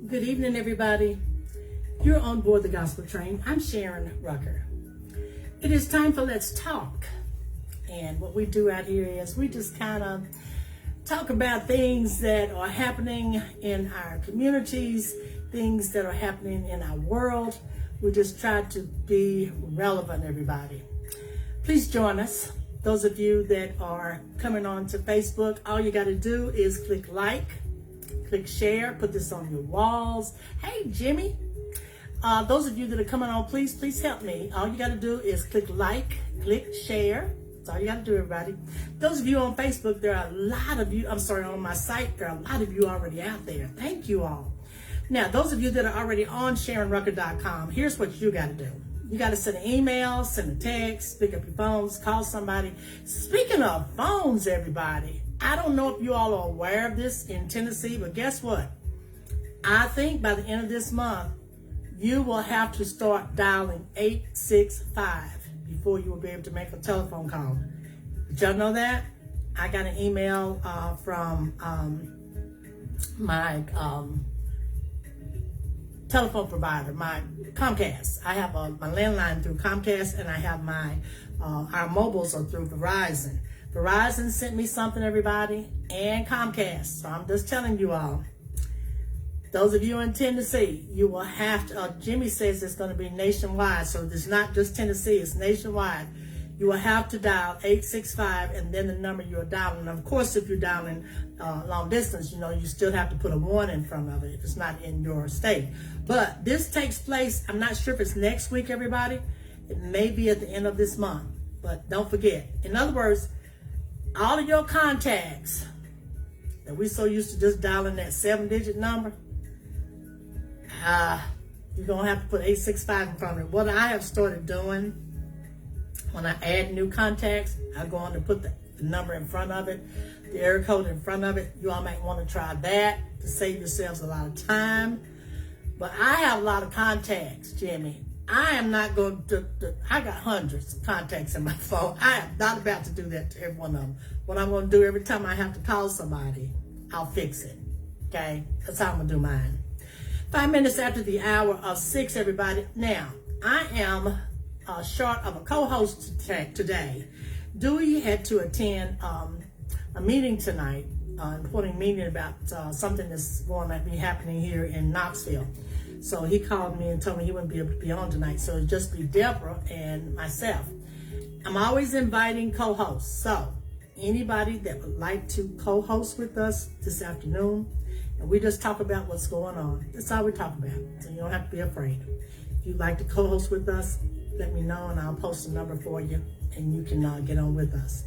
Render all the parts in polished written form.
Good evening, everybody. You're on board the gospel train. I'm Sharon Rucker. It is time for Let's Talk. And what we do out here is we just kind of talk about things that are happening in our communities, things that are happening in our world. We just try to be relevant, everybody. Please join us. Those of you that are coming on to Facebook, all you got to do is click like, click share, put this on your walls. Hey, Jimmy. Those of you that are coming on, please help me. All you got to do is click like, click share. That's all you got to do, everybody. Those of you on Facebook, there are a lot of you, on my site, there are a lot of you already out there. Thank you all. Now, those of you that are already on SharonRucker.com, here's what you got to do. You got to send an email, send a text, pick up your phones, call somebody. Speaking of phones, everybody, I don't know if you all are aware of this in Tennessee, but guess what? I think by the end of this month, you will have to start dialing 865 before you will be able to make a telephone call. Did y'all know that? I got an email from my telephone provider, my Comcast. I have my landline through Comcast, and I have my our mobiles are through Verizon. Verizon sent me something, everybody, and Comcast. So I'm just telling you all. Those of you in Tennessee, you will have to, Jimmy says it's going to be nationwide, so it's not just Tennessee, it's nationwide. You will have to dial 865 and then the number you're dialing. And of course, if you're dialing long distance, you still have to put a 1 in front of it if it's not in your state. But this takes place, I'm not sure if it's next week, everybody. It may be at the end of this month, but don't forget. In other words, all of your contacts that we're so used to just dialing that 7-digit number, you're going to have to put 865 in front of it. What I have started doing, when I add new contacts, I go on to put the number in front of it, the area code in front of it. You all might want to try that to save yourselves a lot of time. But I have a lot of contacts, Jimmy. I am not going to, I got hundreds of contacts in my phone. I am not about to do that to every one of them. What I'm going to do every time I have to call somebody, I'll fix it. Okay? That's how I'm going to do mine. 5 minutes after the hour of 6, everybody. Now, I am short of a co-host today. Dewey had to attend a meeting tonight, an important meeting about something that's going to be happening here in Knoxville. So he called me and told me he wouldn't be able to be on tonight. So it'd just be Deborah and myself. I'm always inviting co-hosts. So anybody that would like to co-host with us this afternoon, and we just talk about what's going on. That's all we talk about. So you don't have to be afraid. If you'd like to co-host with us, let me know and I'll post a number for you and you can get on with us.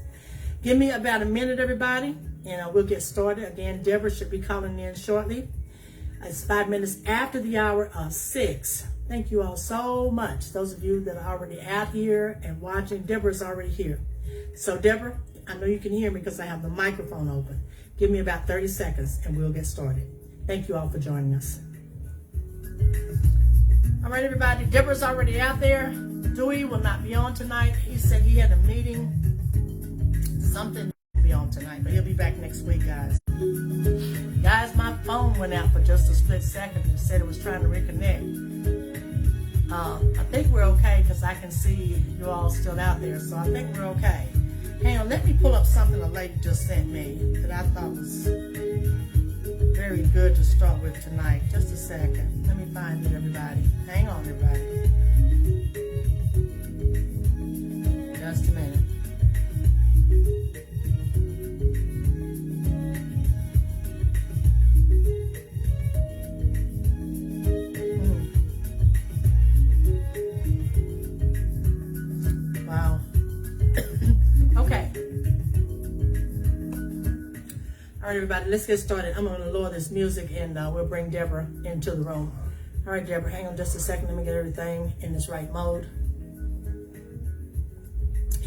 Give me about a minute, everybody, and we'll get started. Again, Deborah should be calling in shortly. It's 5 minutes after the hour of 6. Thank you all so much. Those of you that are already out here and watching, Deborah's already here. So Deborah, I know you can hear me because I have the microphone open. Give me about 30 seconds and we'll get started. Thank you all for joining us. All right, everybody, Deborah's already out there. Dewey will not be on tonight. He said he had a meeting, something to be on tonight, but he'll be back next week, guys. Guys, my phone went out for just a split second and said it was trying to reconnect. I think we're okay because I can see you all still out there, so I think we're okay. Hang on, let me pull up something a lady just sent me that I thought was very good to start with tonight. Just a second. Let me find it, everybody. Hang on, everybody. Just a minute. Wow. Okay. All right, everybody, let's get started. I'm going to lower this music and we'll bring Deborah into the room. All right, Deborah, hang on just a second. Let me get everything in this right mode.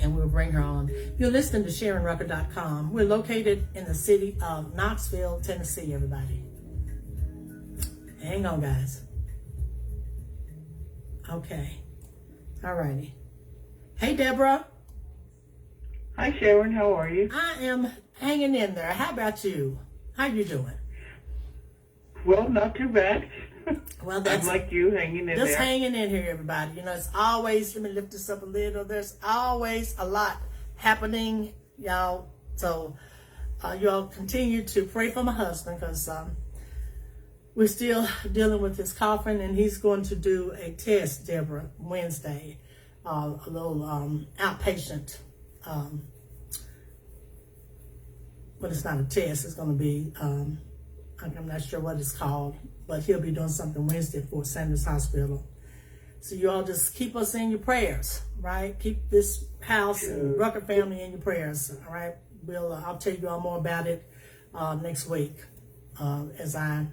And we'll bring her on. You're listening to SharonRucker.com. We're located in the city of Knoxville, Tennessee, everybody. Hang on, guys. Okay. All righty. Hey, Deborah. Hi, Sharon. How are you? I am hanging in there. How about you? How you doing? Well, not too bad. Well, I'm that's like you, hanging in just there. hanging in here, everybody. You know, it's always, let me lift this up a little. There's always a lot happening, y'all. So, y'all continue to pray for my husband because we're still dealing with his coughing, and he's going to do a test, Deborah, Wednesday, a little outpatient. But it's not a test. It's going to be, I'm not sure what it's called, but he'll be doing something Wednesday for Sanders Hospital. So you all just keep us in your prayers, right? Keep this house and Rucker family in your prayers, all right? I'll tell you all more about it next week as I'm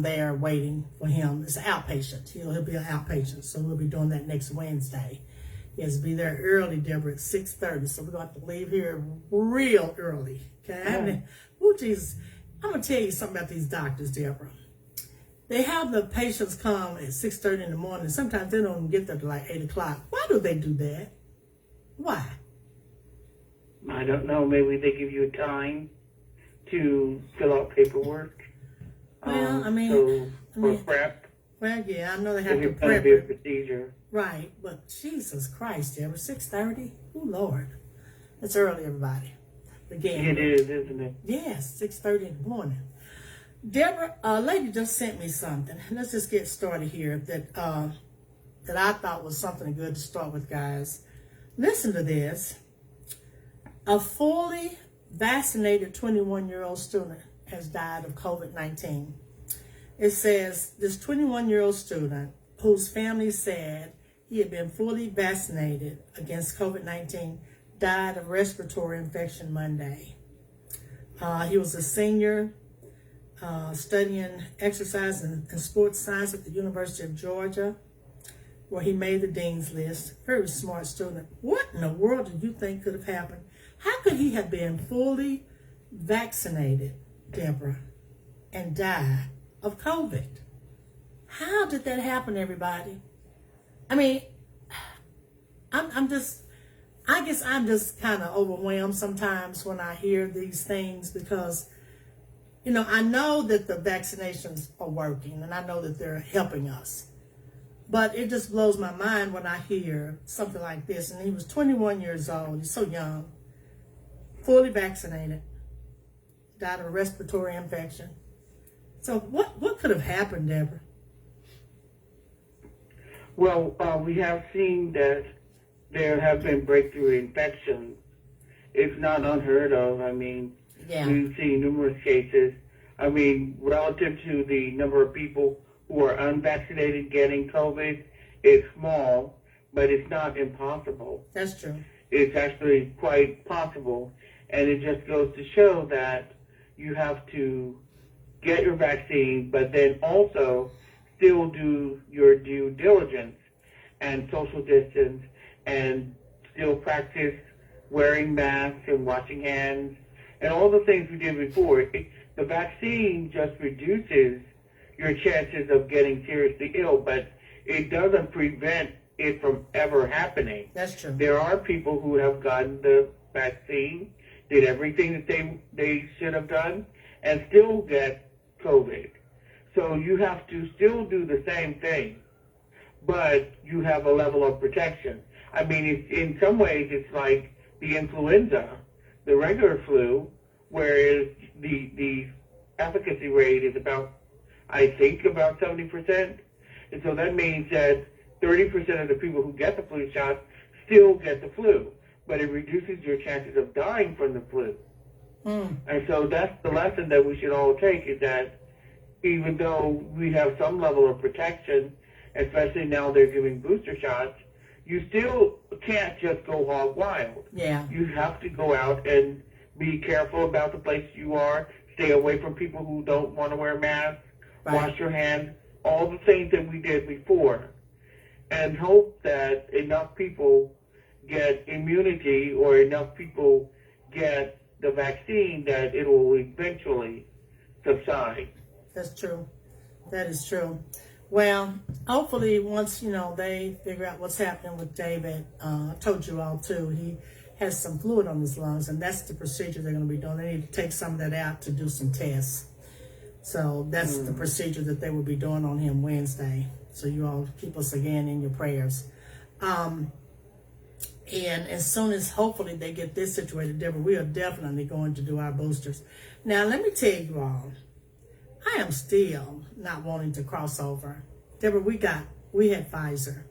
there waiting for him. It's an outpatient. He'll be an outpatient, so we'll be doing that next Wednesday. He has to be there early, Deborah, at 6:30. So we're going to have to leave here real early. Okay? Oh, Jesus. I'm going to tell you something about these doctors, Deborah. They have the patients come at 6:30 in the morning. Sometimes they don't even get there till like 8 o'clock. Why do they do that? Why? I don't know. Maybe they give you time to fill out paperwork. Well, for prep. Well, yeah, I know they have to It's going to prep be a it. procedure. Right, but Jesus Christ, Deborah, 6:30? Oh, Lord. It's early, everybody. Again. It is, isn't it? Yes, 6:30 in the morning. Deborah, a lady just sent me something. Let's just get started here that I thought was something good to start with, guys. Listen to this. A fully vaccinated 21-year-old student has died of COVID-19. It says this 21-year-old student, whose family said he had been fully vaccinated against COVID-19, died of respiratory infection Monday. He was a senior studying exercise and sports science at the University of Georgia, where he made the dean's list. Very smart student. What in the world do you think could have happened? How could he have been fully vaccinated, Deborah, and die of COVID? How did that happen, everybody? I mean, I guess I'm just kind of overwhelmed sometimes when I hear these things because, you know, I know that the vaccinations are working and I know that they're helping us. But it just blows my mind when I hear something like this. And he was 21 years old. He's so young. Fully vaccinated. Died of a respiratory infection. So what could have happened, Deborah? Well, we have seen that there have been breakthrough infections. It's not unheard of. I mean, we've seen numerous cases. I mean, relative to the number of people who are unvaccinated getting COVID, it's small, but it's not impossible. That's true. It's actually quite possible. And it just goes to show that you have to get your vaccine, but then also still do your due diligence and social distance and still practice wearing masks and washing hands and all the things we did before. The vaccine just reduces your chances of getting seriously ill, but it doesn't prevent it from ever happening. That's true. There are people who have gotten the vaccine, did everything that they should have done, and still get COVID. So you have to still do the same thing, but you have a level of protection. I mean, in some ways, it's like the influenza, the regular flu, whereas the efficacy rate is about, I think, about 70%. And so that means that 30% of the people who get the flu shot still get the flu, but it reduces your chances of dying from the flu. And so that's the lesson that we should all take, is that even though we have some level of protection, especially now they're giving booster shots, you still can't just go hog wild. Yeah. You have to go out and be careful about the place you are, stay away from people who don't want to wear masks, wash your hands, all the things that we did before, and hope that enough people get immunity or enough people get the vaccine that it will eventually subside. That's true. That is true. Well, hopefully once, they figure out what's happening with David, I told you all too, he has some fluid on his lungs, and that's the procedure they're going to be doing. They need to take some of that out to do some tests. So that's the procedure that they will be doing on him Wednesday. So you all keep us again in your prayers. And as soon as hopefully they get this situated, Deborah, we are definitely going to do our boosters. Now, let me tell you all, I am still not wanting to cross over. Deborah, we had Pfizer.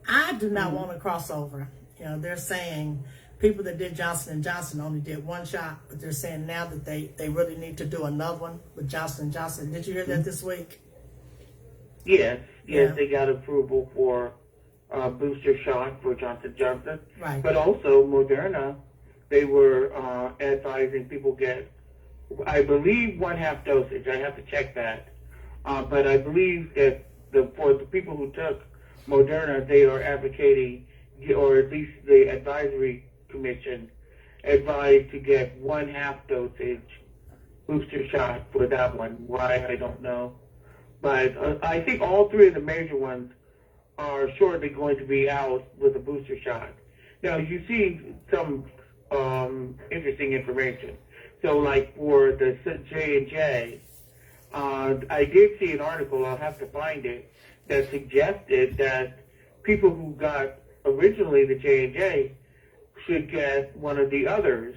I do not want to cross over. You know, they're saying people that did Johnson & Johnson only did one shot, but they're saying now that they really need to do another one with Johnson & Johnson. Did you hear that this week? Yes, Yeah. they got approval for booster shot for Johnson & Johnson. Right. But also Moderna, they were advising people get, I believe, 1/2 dosage. I have to check that. But I believe that for the people who took Moderna, they are advocating, or at least the advisory commission advised to get 1/2 dosage booster shot for that one. Why, I don't know. But I think all three of the major ones are shortly going to be out with a booster shot. Now, you see some interesting information. So, like for the J&J, I did see an article, I'll have to find it, that suggested that people who got originally the J&J should get one of the others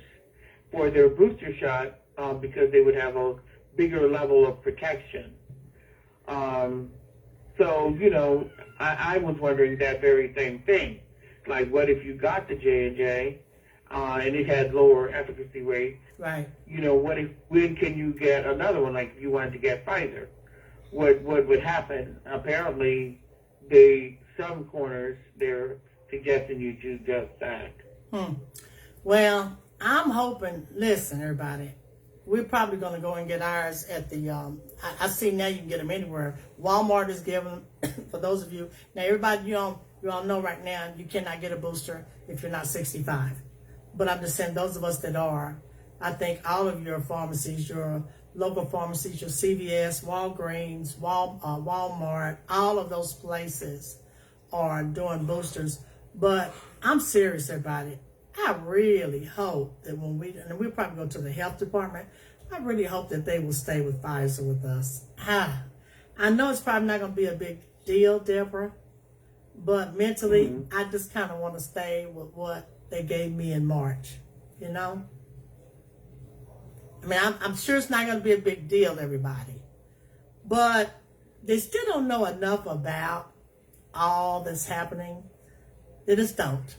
for their booster shot because they would have a bigger level of protection. So, you know, I was wondering that very same thing. Like, what if you got the J&J and it had lower efficacy rates? Right. You know, when can you get another one? Like, if you wanted to get Pfizer, what would happen? Apparently, some corners, they're suggesting you do just that. Well, I'm hoping, listen, everybody, we're probably going to go and get ours at the, I see now you can get them anywhere. Walmart is giving them, for those of you, now everybody, you all know right now, you cannot get a booster if you're not 65. But I'm just saying, those of us that are, I think all of your pharmacies, your local pharmacies, your CVS, Walgreens, Walmart, all of those places are doing boosters. But I'm serious about it. I really hope that and we'll probably go to the health department, I really hope that they will stay with Pfizer with us. I know it's probably not going to be a big deal, Deborah, but mentally, I just kind of want to stay with what they gave me in March, you know? I mean, I'm sure it's not going to be a big deal, everybody, but they still don't know enough about all that's happening. They just don't.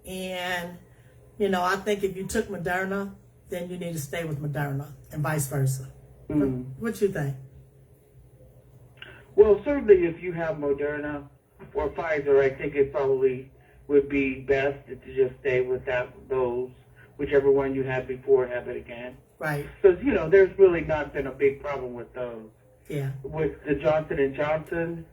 And, you know, I think if you took Moderna, then you need to stay with Moderna and vice versa. What you think? Well, certainly if you have Moderna or Pfizer, I think it probably would be best to just stay with those, whichever one you had before, have it again. Right. Because, you know, there's really not been a big problem with those. Yeah. With the Johnson & Johnson,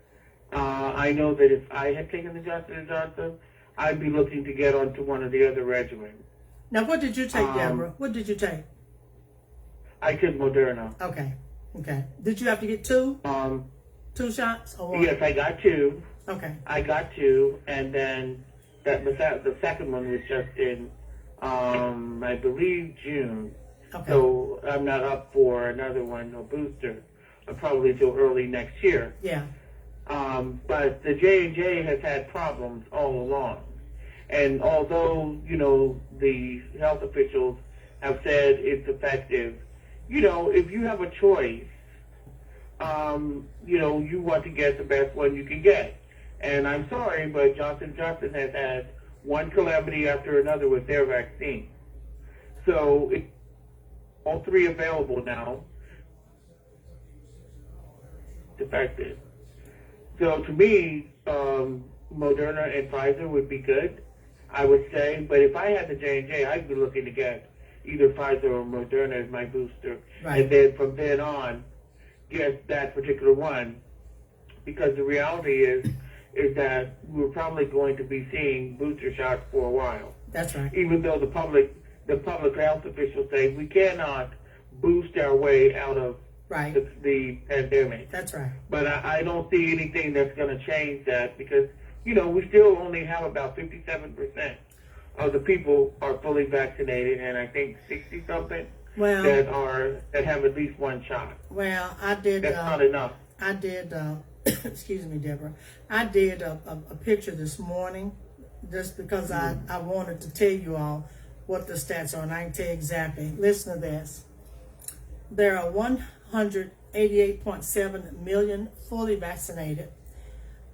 I know that if I had taken the Johnson & Johnson, I'd be looking to get onto one of the other regimens. Now, what did you take, Deborah? What did you take? I took Moderna. Okay. Did you have to get two? Two shots or one? Yes, I got two. Okay. I got two, and then the second one was just in, I believe, June. Okay. So I'm not up for another one, no booster, probably until early next year. Yeah. But the J&J has had problems all along. And although, you know, the health officials have said it's effective, you know, if you have a choice, you know, you want to get the best one you can get. And I'm sorry, but Johnson & Johnson has had one calamity after another with their vaccine. So it's all three available now. It's effective. So to me, Moderna and Pfizer would be good, I would say. But if I had the J&J, I'd be looking to get either Pfizer or Moderna as my booster. Right. And then from then on, get that particular one. Because the reality is that we're probably going to be seeing booster shots for a while. That's right. Even though the public health officials say we cannot boost our way out of the pandemic. That's right. But I don't see anything that's going to change that because, you know, we still only have about 57% of the people are fully vaccinated, and I think 60-something Well, that have at least one shot. well, I did. That's not enough. I did. Excuse me, Deborah. I did a picture this morning, just because I wanted to tell you all what the stats are, and I can tell you exactly. Listen to this. There are 188.7 million fully vaccinated.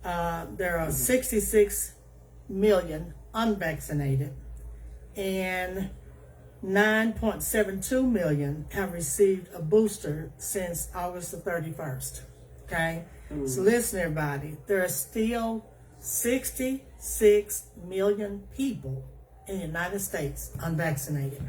There are 66 million unvaccinated, and 9.72 million have received a booster since August the 31st. Okay? So listen, everybody. There are still 66 million people in the United States unvaccinated.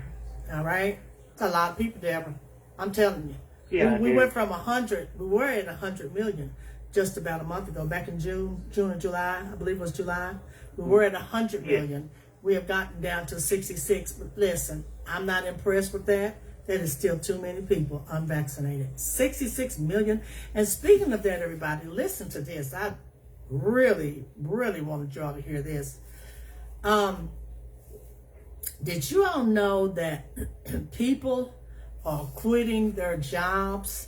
All right? It's a lot of people, Deborah. I'm telling you. Yeah, we went from 100, we were at 100 million just about a month ago, back in June or July, I believe it was July. We were at 100 million. We have gotten down to 66. But listen, I'm not impressed with that. That is still too many people unvaccinated. 66 million. And speaking of that, everybody, listen to this. I really, really wanted y'all to hear this. Did you all know that people are quitting their jobs?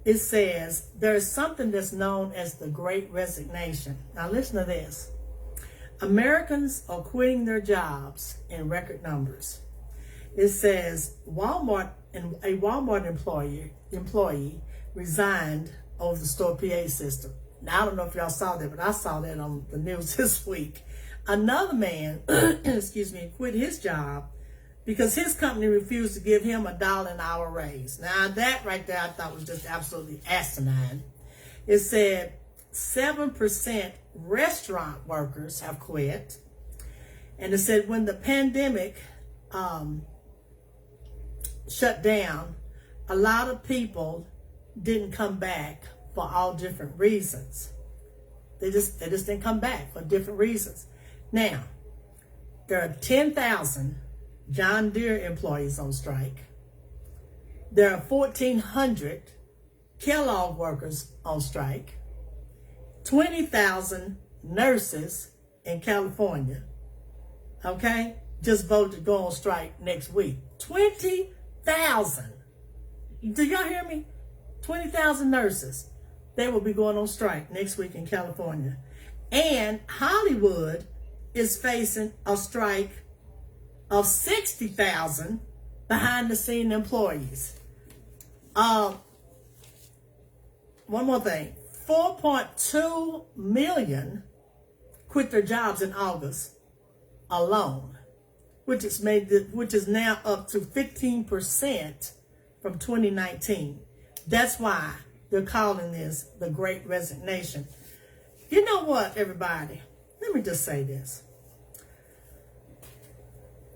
It says there is something that's known as the Great Resignation. Now listen to this. Americans are quitting their jobs in record numbers. It says a Walmart employee resigned over the store PA system. Now I don't know if y'all saw that, but I saw that on the news this week. Another man, excuse me, quit his job because his company refused to give him $1 an hour raise. Now that right there I thought was just absolutely asinine. It said 7% restaurant workers have quit. And it said when the pandemic shut down, a lot of people didn't come back for all different reasons. They just didn't come back for different reasons. Now, there are 10,000 John Deere employees on strike. There are 1,400 Kellogg workers on strike. 20,000 nurses in California, okay, just voted to go on strike next week. 20,000. Do y'all hear me? 20,000 nurses. They will be going on strike next week in California. And Hollywood is facing a strike of 60,000 behind the scene employees. One more thing. 4.2 million quit their jobs in August alone, which is now up to 15% from 2019. That's why they're calling this the Great Resignation. You know what, everybody? Let me just say this.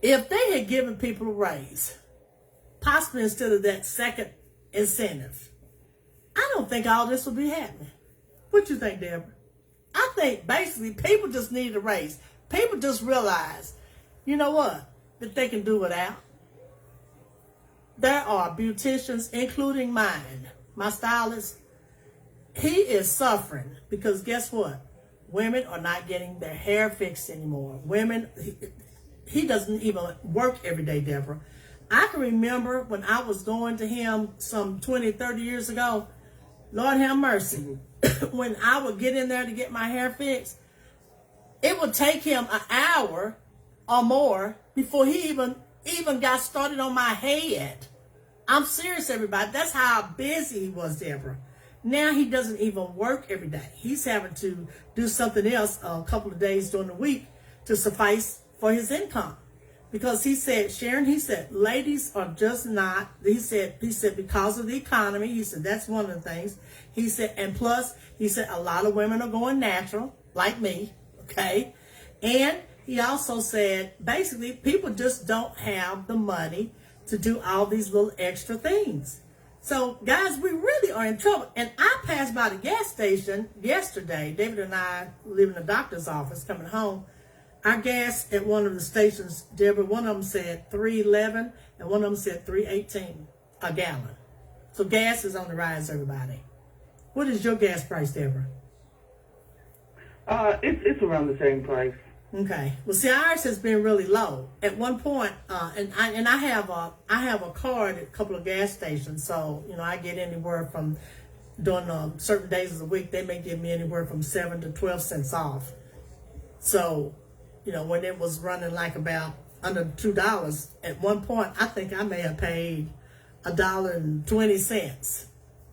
If they had given people a raise, possibly instead of that second incentive, I don't think all this would be happening. What you think, Deborah? I think basically people just need a raise. People just realize, you know what, that they can do without. There are beauticians, including mine, my stylist. He is suffering because guess what? Women are not getting their hair fixed anymore. Women, he doesn't even work every day, Deborah. I can remember when I was going to him some 20, 30 years ago, Lord have mercy, when I would get in there to get my hair fixed, it would take him an hour or more before he even got started on my head. I'm serious, everybody. That's how busy he was, Deborah. Now he doesn't even work every day. He's having to do something else a couple of days during the week to suffice for his income. Because he said, Sharon, he said, ladies are just not, he said, because of the economy, he said, that's one of the things. He said, and plus, he said, a lot of women are going natural, like me, okay? And he also said, basically, people just don't have the money to do all these little extra things. So, guys, we really are in trouble. And I passed by the gas station yesterday. David and I live in the doctor's office coming home. Our gas at one of the stations, Deborah, one of them said $3.11 and one of them said $3.18 a gallon. So gas is on the rise, everybody. What is your gas price, Deborah? It's around the same price. Okay. Well, see, ours has been really low. At one point, and I have a card at a couple of gas stations, so I get anywhere from during certain days of the week they may give me anywhere from 7 to 12 cents off. So, when it was running like about under $2, at one point I think I may have paid $1.20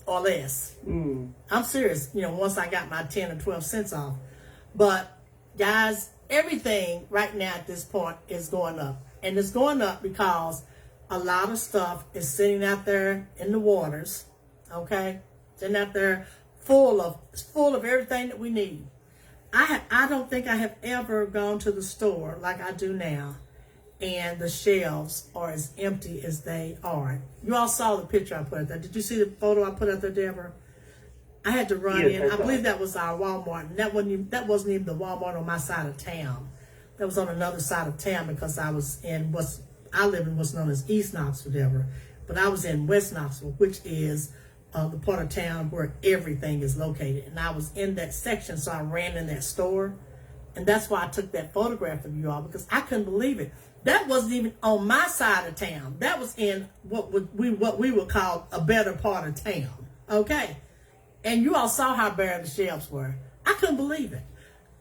or less. I'm serious. Once I got my 10 or 12 cents off, but guys, everything right now at this point is going up. And it's going up because a lot of stuff is sitting out there in the waters, okay? Sitting out there full of everything that we need. I don't think I have ever gone to the store like I do now, and the shelves are as empty as they are. You all saw the picture I put out there. Did you see the photo I put out there, Deborah? I had to run in. I believe that was our Walmart. And that wasn't even the Walmart on my side of town. That was on another side of town because I was in I live in what's known as East Knoxville, Deborah. But I was in West Knoxville, which is the part of town where everything is located. And I was in that section, so I ran in that store. And that's why I took that photograph of you all, because I couldn't believe it. That wasn't even on my side of town. That was in what we would call a better part of town. Okay? And you all saw how bare the shelves were. I couldn't believe it.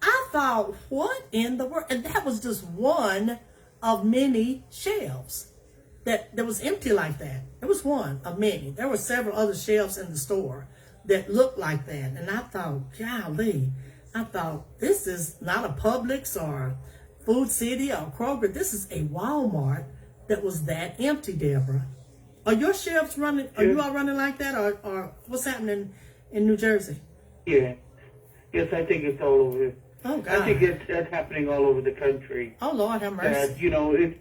I thought, what in the world? And that was just one of many shelves that was empty like that. It was one of many. There were several other shelves in the store that looked like that. And I thought, golly, this is not a Publix or Food City or Kroger. This is a Walmart that was that empty, Deborah. Are your shelves running? Are you all running like that? Or what's happening in New Jersey? Yeah. Yes, I think it's all over. Oh, God. I think that's happening all over the country. Oh, Lord, have mercy.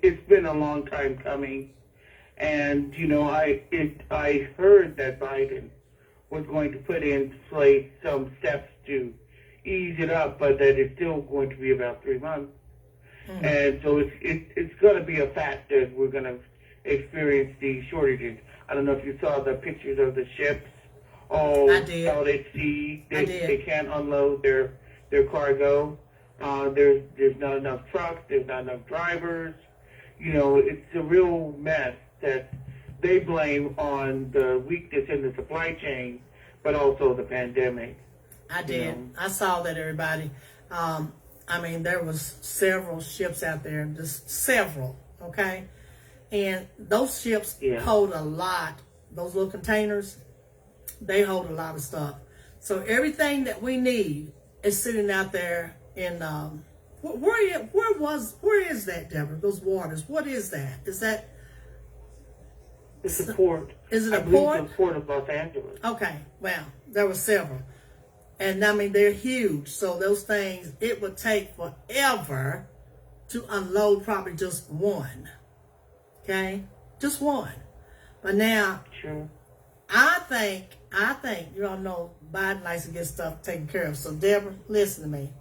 It's been a long time coming. And, I heard that Biden was going to put in place some steps to ease it up, but that it's still going to be about 3 months. And so it's going to be a fact that we're going to experience these shortages. I don't know if you saw the pictures of the ships all out at sea. They can't unload their cargo. There's not enough trucks. There's not enough drivers. It's a real mess that they blame on the weakness in the supply chain, but also the pandemic. I did. I saw that, everybody. There was several ships out there, just several, okay? And those ships hold a lot. Those little containers, they hold a lot of stuff. So everything that we need is sitting out there in, where is that, Deborah? Those waters, what is that? It's a port. Is it I a believe port? It's the port of Los Angeles. Okay, well, there were several. And they're huge. So those things, it would take forever to unload probably just one. Okay? Just one. But now, sure. I think, you all know Biden likes to get stuff taken care of. So Deborah, listen to me.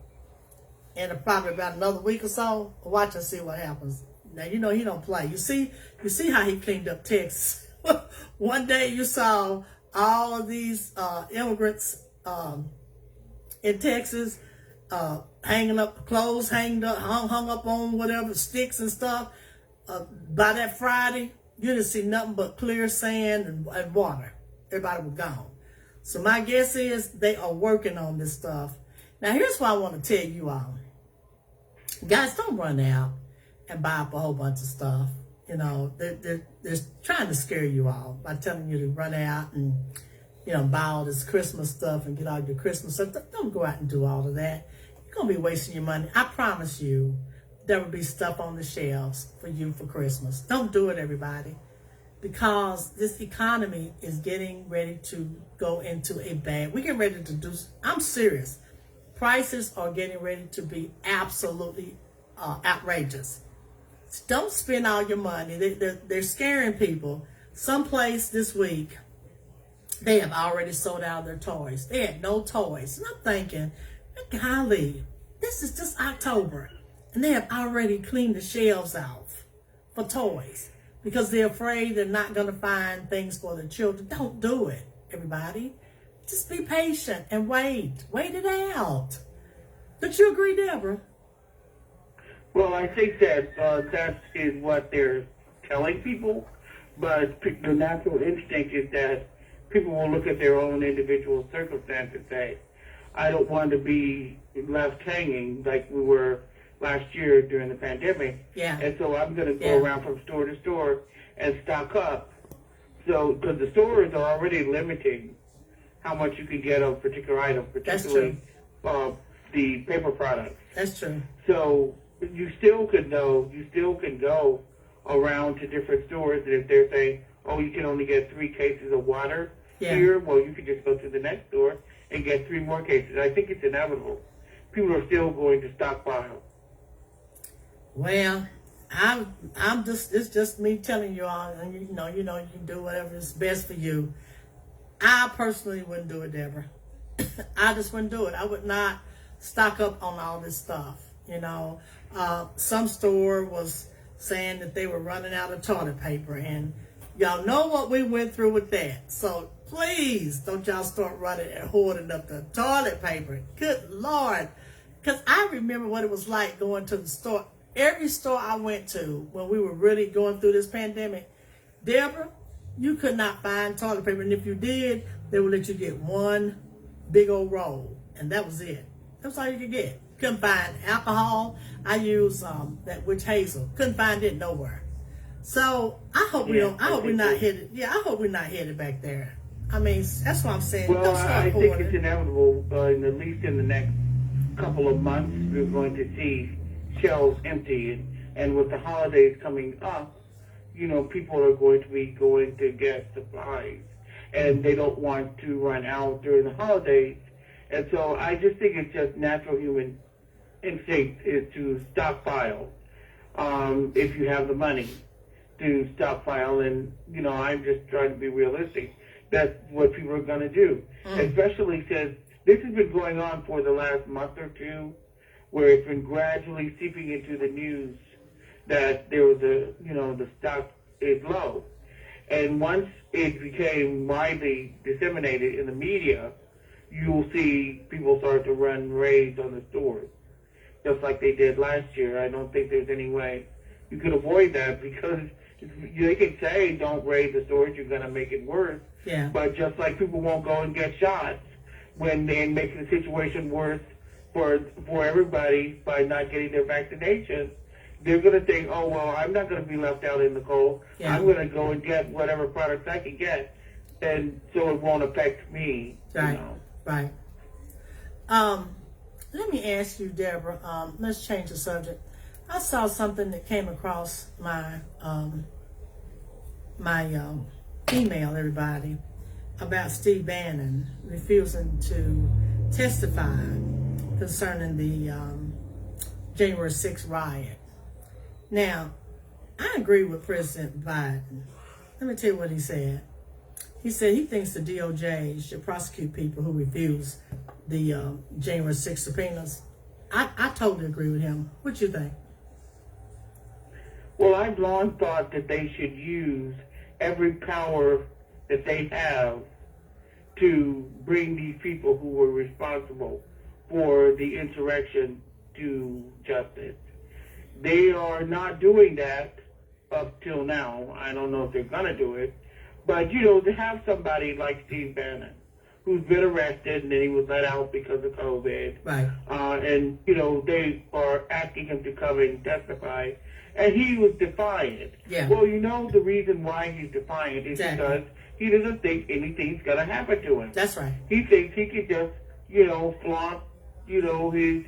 In probably about another week or so, watch and see what happens. Now, he don't play. You see how he cleaned up Texas. One day you saw all of these immigrants in Texas hanging up clothes, hung up on whatever, sticks and stuff. By that Friday, you didn't see nothing but clear sand and water. Everybody was gone. So my guess is they are working on this stuff. Now, here's what I want to tell you all. Guys, don't run out and buy up a whole bunch of stuff. They're trying to scare you all by telling you to run out and, buy all this Christmas stuff and get all your Christmas stuff. Don't go out and do all of that. You're going to be wasting your money. I promise you there will be stuff on the shelves for you for Christmas. Don't do it, everybody, because this economy is getting ready to go into we're getting ready to do, I'm serious. Prices are getting ready to be absolutely outrageous. Don't spend all your money. They're scaring people. Someplace this week, they have already sold out their toys. They had no toys. And I'm thinking, golly, this is just October. And they have already cleaned the shelves off for toys because they're afraid they're not going to find things for their children. Don't do it, everybody. Just be patient and wait. Wait it out. Don't you agree, Deborah? Well, I think that that is what they're telling people, but the natural instinct is that people will look at their own individual circumstance and say, I don't want to be left hanging like we were last year during the pandemic. Yeah. And so I'm going to go Yeah. around from store to store and stock up. So, because the stores are already limiting how much you can get of particular items, particularly the paper products. That's true. So you still can go around to different stores, and if they're saying, oh, you can only get 3 cases of water here, well, you could just go to the next store and get 3 more cases. I think it's inevitable. People are still going to stockpile. Well, it's just me telling you all, and you know, you can do whatever is best for you. I personally wouldn't do it, Deborah. I just wouldn't do it. I would not stock up on all this stuff. You know, some store was saying that they were running out of toilet paper, and y'all know what we went through with that. So please don't y'all start running and hoarding up the toilet paper. Good Lord. Because I remember what it was like going to the store. Every store I went to when we were really going through this pandemic, Deborah, you could not find toilet paper. And if you did, they would let you get one big old roll. And that was it. That's all you could get. Couldn't find alcohol. I used that witch hazel. Couldn't find it nowhere. So I hope we don't. I hope we're not headed. Yeah, I hope we're not headed back there. I mean, that's what I'm saying. Well, I think it's inevitable. At least in the next couple of months, we're going to see shelves empty, and with the holidays coming up, you know, people are going to be going to get supplies, and they don't want to run out during the holidays. And so I just think it's just natural human instinct is to stockpile if you have the money to stockpile. And, you know, I'm just trying to be realistic. That's what people are going to do, especially since this has been going on for the last month or two, where it's been gradually seeping into the news that there was the stock is low. And once it became widely disseminated in the media, you'll see people start to run raids on the stores, just like they did last year. I don't think there's any way you could avoid that, because they can say don't raid the stores, you're going to make it worse. Yeah. But just like people won't go and get shots when they make the situation worse for everybody by not getting their vaccination, they're going to think, oh, well, I'm not going to be left out in the cold. Yeah. I'm going to go and get whatever products I can get, and so it won't affect me. Right, you know. right. Let me ask you, Deborah, let's change the subject. I saw something that came across my email, everybody, about Steve Bannon refusing to testify concerning the January 6th riot. Now, I agree with President Biden. Let me tell you what he said. He said he thinks the DOJ should prosecute people who refuse the January 6th subpoenas. I totally agree with him. What you think? Well, I've long thought that they should use every power that they have to bring these people who were responsible for the insurrection to justice. They are not doing that up till now. I don't know if they're going to do it. But, you know, to have somebody like Steve Bannon, who's been arrested and then he was let out because of COVID. Right. And, you know, they are asking him to come and testify. And he was defiant. Yeah. Well, you know the reason why he's defiant is because he doesn't think anything's going to happen to him. That's right. He thinks he could just, you know, flaunt, you know, his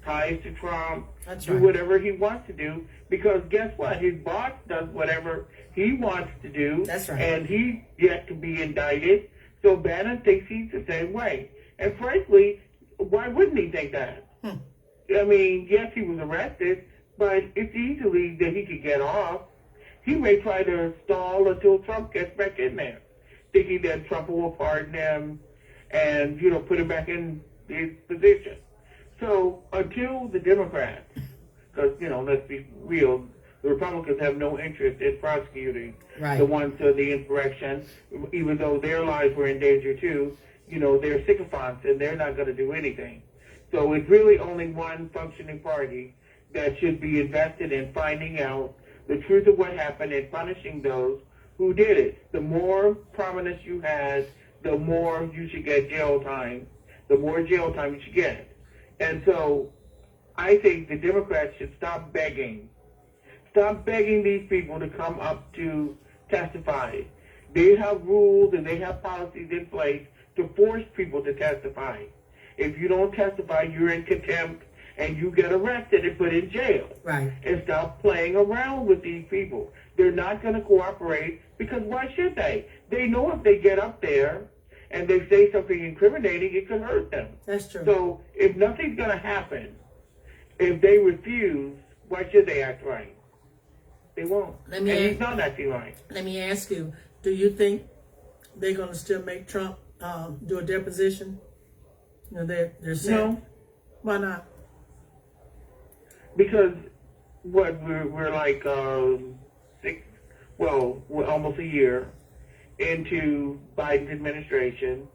ties to Trump, That's do right. whatever he wants to do, because guess what? His boss does whatever he wants to do. That's right. And he's yet to be indicted. So Bannon thinks he's the same way. And frankly, why wouldn't he think that? I mean, yes, he was arrested, but it's easily that he could get off. He may try to stall until Trump gets back in there, thinking that Trump will pardon him and, you know, put him back in his position. So until the Democrats, because, you know, let's be real, the Republicans have no interest in prosecuting the ones of the insurrection, even though their lives were in danger too. You know, they're sycophants and they're not going to do anything. So it's really only one functioning party, that should be invested in finding out the truth of what happened and punishing those who did it. The more prominence you had, the more you should get jail time. The more jail time you should get. And so I think the Democrats should stop begging. Stop begging these people to come up to testify. They have rules and they have policies in place to force people to testify. If you don't testify, you're in contempt and you get arrested and put in jail. Right. And stop playing around with these people. They're not going to cooperate because why should they? They know if they get up there and they say something incriminating, it could hurt them. That's true. So if nothing's going to happen, if they refuse, why should they act right? They won't. And he's not acting right. Let me ask you, do you think they're going to still make Trump do a deposition? You know, they're saying, no. Why not? Because we're like we're almost a year into Biden's administration.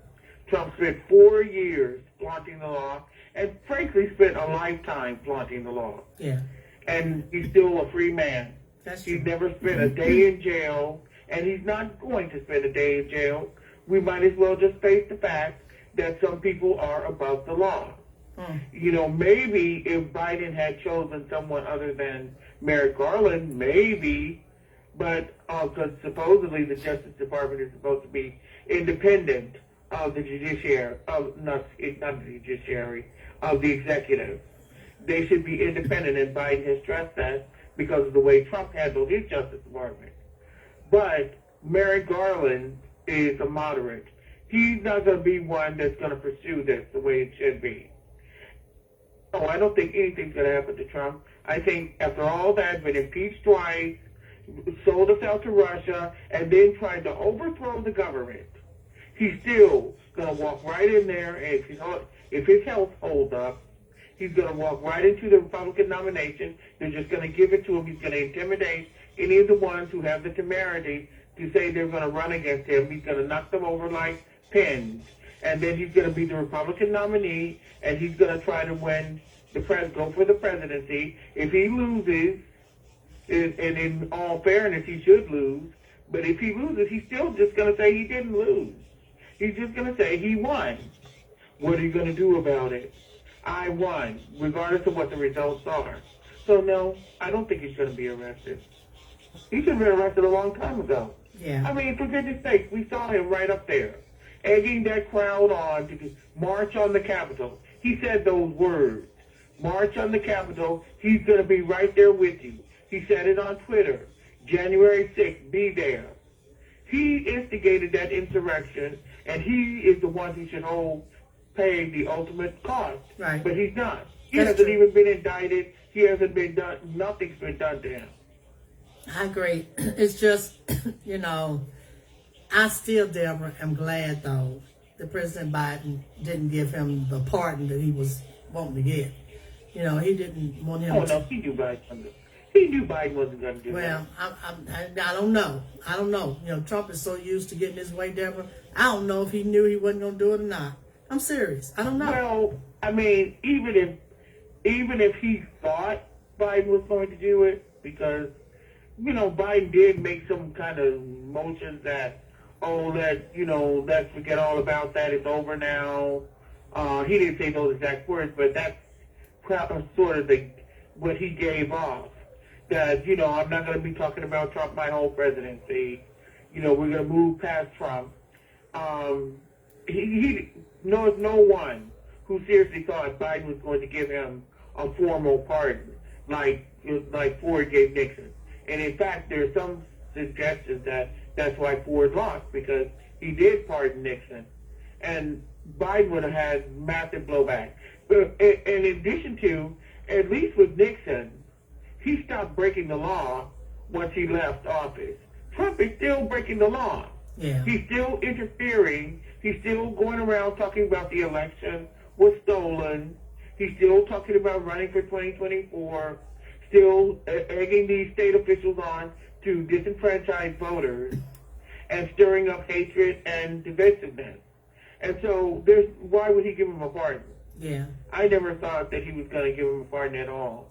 Trump spent 4 years flaunting the law, and frankly spent a lifetime flaunting the law. Yeah. And he's still a free man. That's true. He's never spent a day in jail, and he's not going to spend a day in jail. We might as well just face the fact that some people are above the law. You know, maybe if Biden had chosen someone other than Merrick Garland, maybe, but because supposedly the Justice Department is supposed to be independent of the judiciary, not the judiciary, of the executive. They should be independent, and Biden has stressed that because of the way Trump handled his Justice Department. But Merrick Garland is a moderate. He's not going to be one that's going to pursue this the way it should be. No, I don't think anything's going to happen to Trump. I think after all that, been impeached twice, sold us out to Russia, and then tried to overthrow the government, he's still going to walk right in there, and if his health holds up, he's going to walk right into the Republican nomination. They're just going to give it to him. He's going to intimidate any of the ones who have the temerity to say they're going to run against him. He's going to knock them over like pins. And then he's going to be the Republican nominee, and he's going to try to win go for the presidency. If he loses, and in all fairness, he should lose, but if he loses, he's still just going to say he didn't lose. He's just going to say he won. What are you going to do about it? I won, regardless of what the results are. So, no, I don't think he's going to be arrested. He should have been arrested a long time ago. Yeah. I mean, for goodness sake, we saw him right up there, egging that crowd on to march on the Capitol. He said those words, march on the Capitol. He's going to be right there with you. He said it on Twitter, January 6th, be there. He instigated that insurrection, and he is the one who should pay the ultimate cost. Right. But he's not. He That's hasn't true. even been indicted. He hasn't been done. Nothing's been done to him. I agree. It's just, you know, I still, Deborah, am glad, though, that President Biden didn't give him the pardon that he was wanting to get. You know, he didn't want him No, he knew Biden. He knew Biden wasn't going to do that. Well, I don't know. I don't know. You know, Trump is so used to getting his way, Deborah. I don't know if he knew he wasn't going to do it or not. I'm serious. I don't know. Well, I mean, even if he thought Biden was going to do it, because, you know, Biden did make some kind of motions that, let's forget all about that. It's over now. He didn't say those exact words, but that's sort of what he gave off. That, you know, I'm not going to be talking about Trump my whole presidency. You know, we're going to move past Trump. He knows no one who seriously thought Biden was going to give him a formal pardon like Ford gave Nixon. And in fact, there are some suggestions that that's why Ford lost, because he did pardon Nixon. And Biden would have had massive blowback. But in addition to, at least with Nixon, he stopped breaking the law once he left office. Trump is still breaking the law. Yeah. He's still interfering. He's still going around talking about the election was stolen. He's still talking about running for 2024, still egging these state officials on to disenfranchise voters and stirring up hatred and divisiveness. And so why would he give him a pardon? Yeah. I never thought that he was going to give him a pardon at all.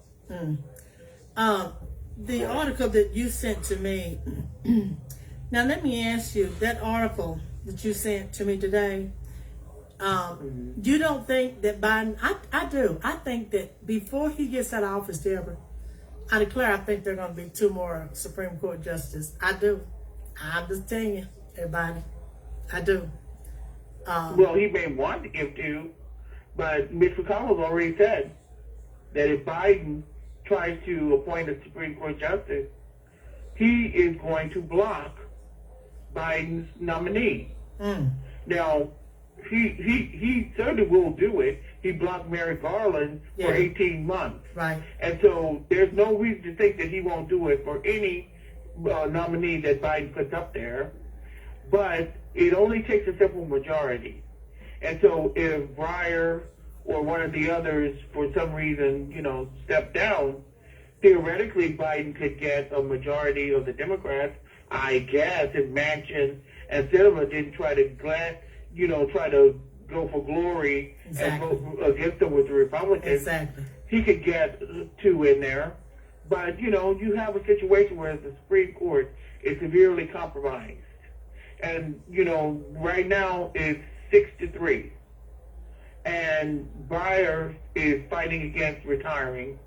The article that you sent to me. Now let me ask you, that article that you sent to me today, you don't think that Biden, I do. I think that before he gets out of office, Deborah, I declare I think there are going to be 2 more Supreme Court justices. I do. I'm just telling you, everybody. I do. Well, he may want to give 2, but Mitch McConnell already said that if Biden tries to appoint a Supreme Court justice, he is going to block Biden's nominee. Now, he certainly will do it. He blocked Merrick Garland for 18 months. Right. And so there's no reason to think that he won't do it for any nominee that Biden puts up there. But it only takes a simple majority. And so if Breyer or one of the others, for some reason, step down, theoretically Biden could get a majority of the Democrats, I guess, if Manchin and Sinema didn't try to go for glory and vote against them with the Republicans. Exactly. He could get 2 in there. But, you have a situation where the Supreme Court is severely compromised. And, right now it's 6-3. And Breyer is fighting against retiring.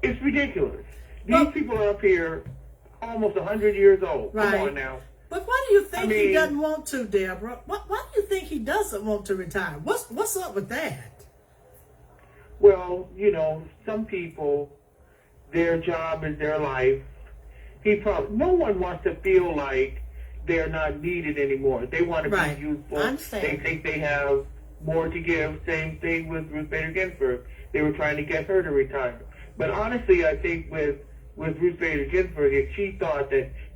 It's ridiculous. These people are up here almost 100 years old. Right. Come on now. But why do you think he doesn't want to, Deborah? Why do you think he doesn't want to retire? What's up with that? Well, some people, their job is their life. No one wants to feel like they're not needed anymore. They want to be useful. I understand. They think they have more to give. Same thing with Ruth Bader Ginsburg. They were trying to get her to retire. But honestly, I think with Ruth Bader Ginsburg, if she thought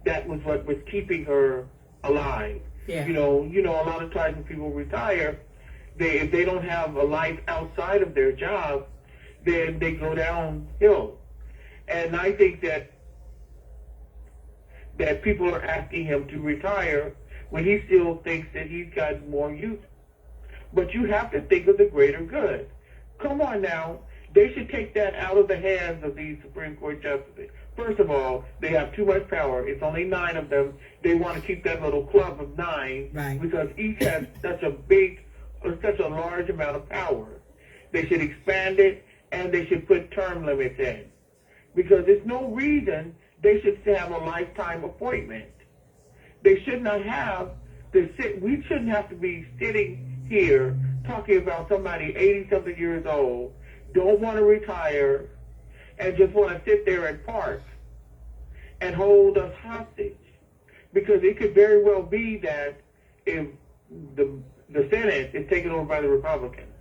that was what was keeping her alive. Yeah. A lot of times when people retire, if they don't have a life outside of their job, then they go downhill. And I think that people are asking him to retire when he still thinks that he's got more youth. But you have to think of the greater good. Come on now. They should take that out of the hands of these Supreme Court justices. First of all, they have too much power. It's only 9 of them. They want to keep that little club of 9 because each has such a large amount of power. They should expand it, and they should put term limits in. Because there's no reason they should have a lifetime appointment. They should not have we shouldn't have to be sitting here talking about somebody 80-something years old, don't want to retire, and just want to sit there and park and hold us hostage. Because it could very well be that if the Senate is taken over by the Republicans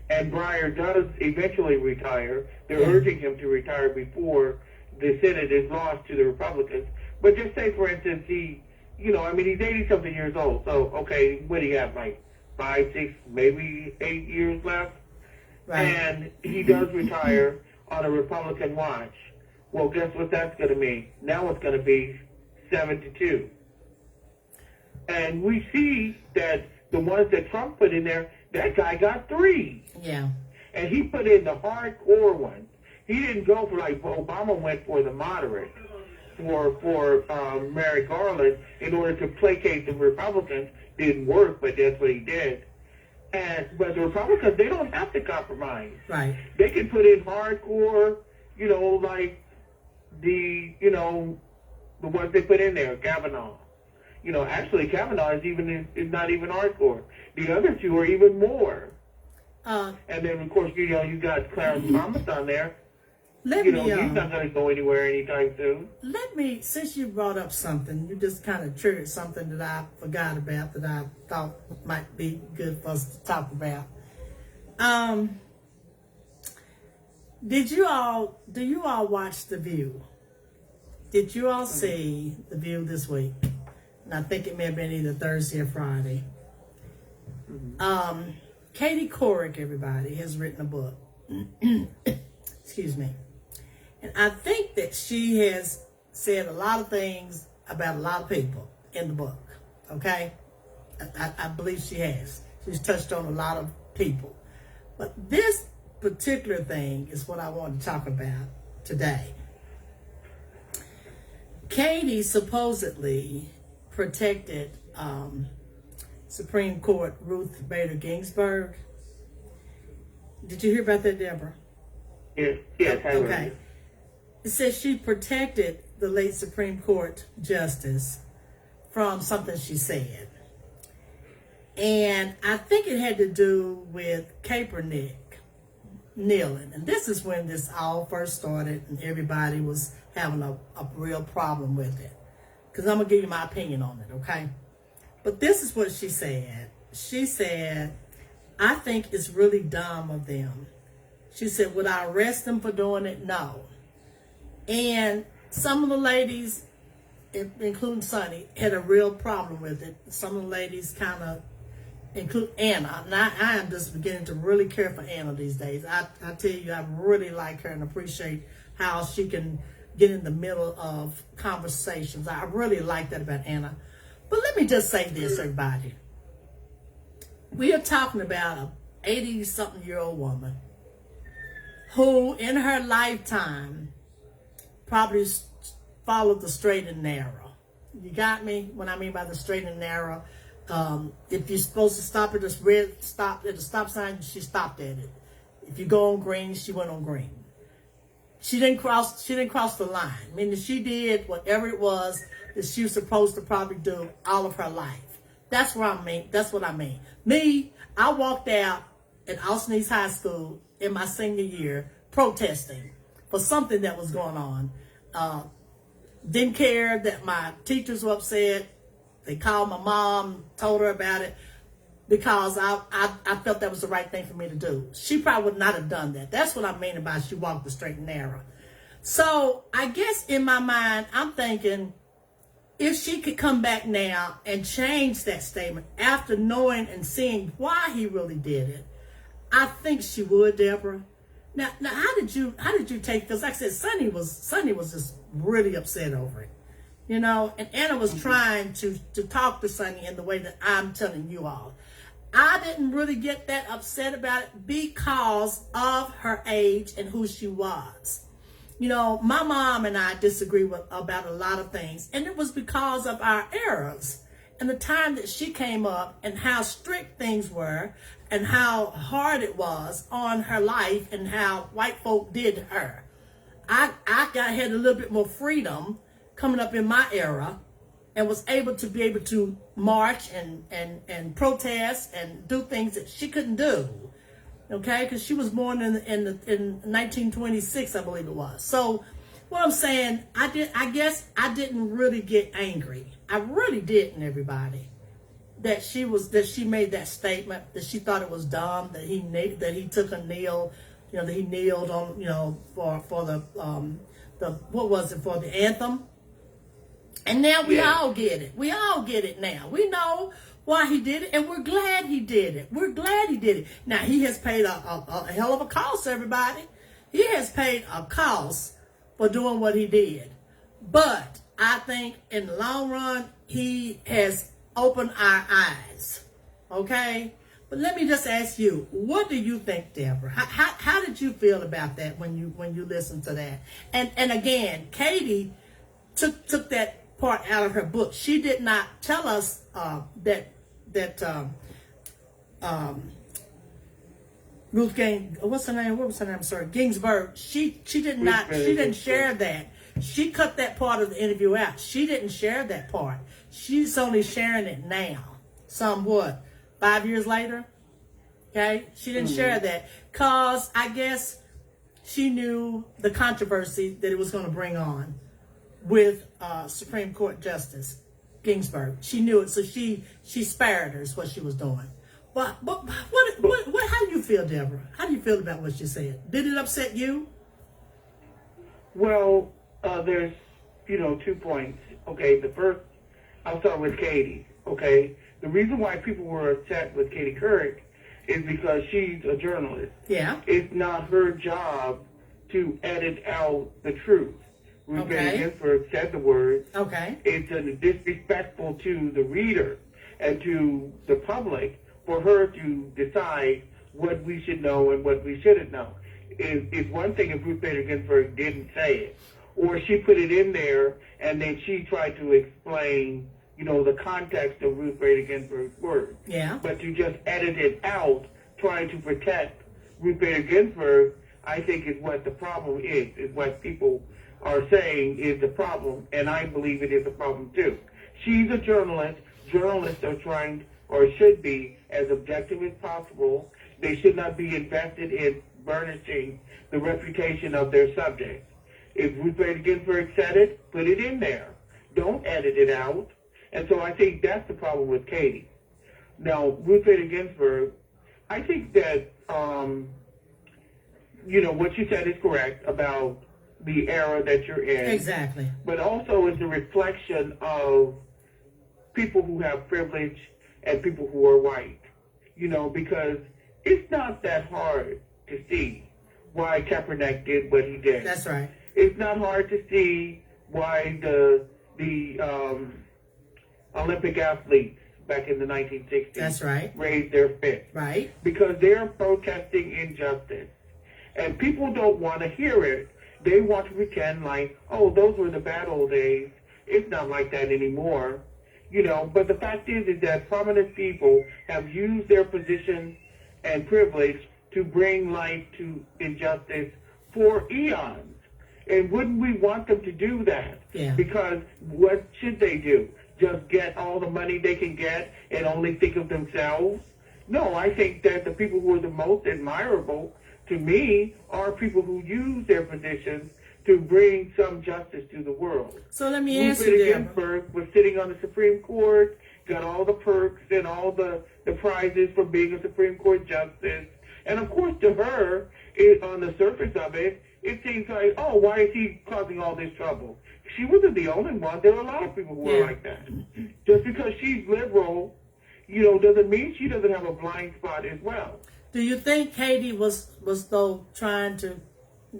and Breyer does eventually retire, they're urging him to retire before the Senate is lost to the Republicans. But just say, for instance, he's 80-something years old. So, okay, what do you have, like 5, 6, maybe 8 years left? Right. And he does retire on a Republican watch. Well, guess what that's going to mean? Now it's going to be 7-2. And we see that the ones that Trump put in there, that guy got 3. Yeah. And he put in the hardcore ones. He didn't go for like Obama went for the moderate, for Merrick Garland in order to placate the Republicans. Didn't work, but that's what he did. But the Republicans, they don't have to compromise. Right. They can put in hardcore, like the ones they put in there, Kavanaugh. Actually Kavanaugh is not even hardcore. The other 2 are even more. And then of course, you got Clarence Thomas on there. He's not going to go anywhere anytime soon. Since you brought up something, you just kind of triggered something that I forgot about that I thought might be good for us to talk about. Do you all watch The View? Did you all see The View this week? And I think it may have been either Thursday or Friday. Katie Couric, everybody, has written a book. Excuse me. And I think that she has said a lot of things about a lot of people in the book. Okay? I believe she has. She's touched on a lot of people. But this particular thing is what I want to talk about. today. Katie supposedly protected Supreme Court Ruth Bader Ginsburg. Did you hear about that, Deborah? Yes, yes, I Okay. heard. It says she protected the late Supreme Court Justice from something she said. And I think it had to do with Kaepernick kneeling. And this is when this all first started and everybody was having a real problem with it. Because I'm going to give you my opinion on it, okay? But this is what she said. She said, I think it's really dumb of them. She said, would I arrest them for doing it? No. And some of the ladies, including Sonny, had a real problem with it. Some of the ladies kind of, include Anna. And I am just beginning to really care for Anna these days. I tell you, I really like her and appreciate how she can get in the middle of conversations. I really like that about Anna. But let me just say this, everybody. We are talking about a 80-something-year-old woman who, in her lifetime, probably followed the straight and narrow. You got me? When I mean by the straight and narrow, if you're supposed to stop at this red stop at the stop sign, she stopped at it. If you go on green, she went on green. She didn't cross the line. Meaning she did whatever it was that she was supposed to probably do all of her life. That's what I mean. That's what I mean. Me, I walked out at Austin East High School in my senior year protesting for something that was going on. Didn't care that my teachers were upset. They called my mom, told her about it, because I felt that was the right thing for me to do. She probably would not have done that. That's what I mean about she walked the straight and narrow. So I guess in my mind, I'm thinking, if she could come back now and change that statement after knowing and seeing why he really did it, I think she would, Deborah. Now, how did you take? Because like I said, Sonny was just really upset over it, you know. And Anna was trying to talk to Sonny in the way that I'm telling you all. I didn't really get that upset about it because of her age and who she was. You know, my mom and I disagree about a lot of things, and it was because of our eras and the time that she came up and how strict things were and how hard it was on her life and how white folk did her. I had a little bit more freedom coming up in my era and was able to march and protest and do things that she couldn't do. Okay, because she was born in 1926, I believe it was. So what I'm saying, I guess I didn't really get angry. I really didn't, everybody. That she made that statement, that she thought it was dumb, that he took a kneel, you know, that he kneeled on, you know, for the what was it, for the anthem. And now we all get it. We all get it now. We know why he did it, and we're glad he did it. We're glad he did it. Now, he has paid a hell of a cost, everybody. He has paid a cost for doing what he did. But I think in the long run, he has opened our eyes. Okay? But let me just ask you, what do you think, Deborah? How did you feel about that when you listened to that? And again, Katie took that part out of her book. She did not tell us that Ruth Gang, what's her name? What was her name? Sorry, Ginsburg. She didn't share that. She cut that part of the interview out. She didn't share that part. She's only sharing it now. 5 years later? Okay? She didn't share that because I guess she knew the controversy that it was going to bring on with Supreme Court Justice Ginsburg. She knew it, so she spared her is what she was doing. But what how do you feel, Deborah? How do you feel about what she said? Did it upset you? Well, there's 2 points. Okay, the first, I'll start with Katie. Okay, the reason why people were upset with Katie Couric is because she's a journalist. Yeah. It's not her job to edit out the truth. Ruth Bader Ginsburg said the words. Okay. It's disrespectful to the reader and to the public for her to decide what we should know and what we shouldn't know. is one thing if Ruth Bader Ginsburg didn't say it, or she put it in there and then she tried to explain, the context of Ruth Bader Ginsburg's words. Yeah. But to just edit it out, trying to protect Ruth Bader Ginsburg, I think is what the problem is what people are saying is the problem, and I believe it is a problem too. She's a journalist. Journalists are trying, or should be, as objective as possible. They should not be invested in burnishing the reputation of their subjects. If Ruth Bader Ginsburg said it, put it in there. Don't edit it out. And so I think that's the problem with Katie. Now, Ruth Bader Ginsburg, I think that, what you said is correct about the era that you're in. Exactly. But also it's a reflection of people who have privilege and people who are white. Because it's not that hard to see why Kaepernick did what he did. That's right. It's not hard to see why the Olympic athletes back in the 1960s That's right. raised their fist. Right. Because they're protesting injustice. And people don't want to hear it. They want to pretend like, oh, those were the bad old days. It's not like that anymore. But the fact is that prominent people have used their position and privilege to bring light to injustice for eons. And wouldn't we want them to do that? Yeah. Because what should they do? Just get all the money they can get and only think of themselves? No, I think that the people who are the most admirable to me are people who use their positions to bring some justice to the world. So let me Ruth ask you, Bader Deborah. Ginsburg was sitting on the Supreme Court, got all the perks and all the prizes for being a Supreme Court justice. And of course, to her, on the surface of it, it seems like, oh, why is he causing all this trouble? She wasn't the only one. There are a lot of people who are like that. Just because she's liberal, doesn't mean she doesn't have a blind spot as well. Do you think Katie was though trying to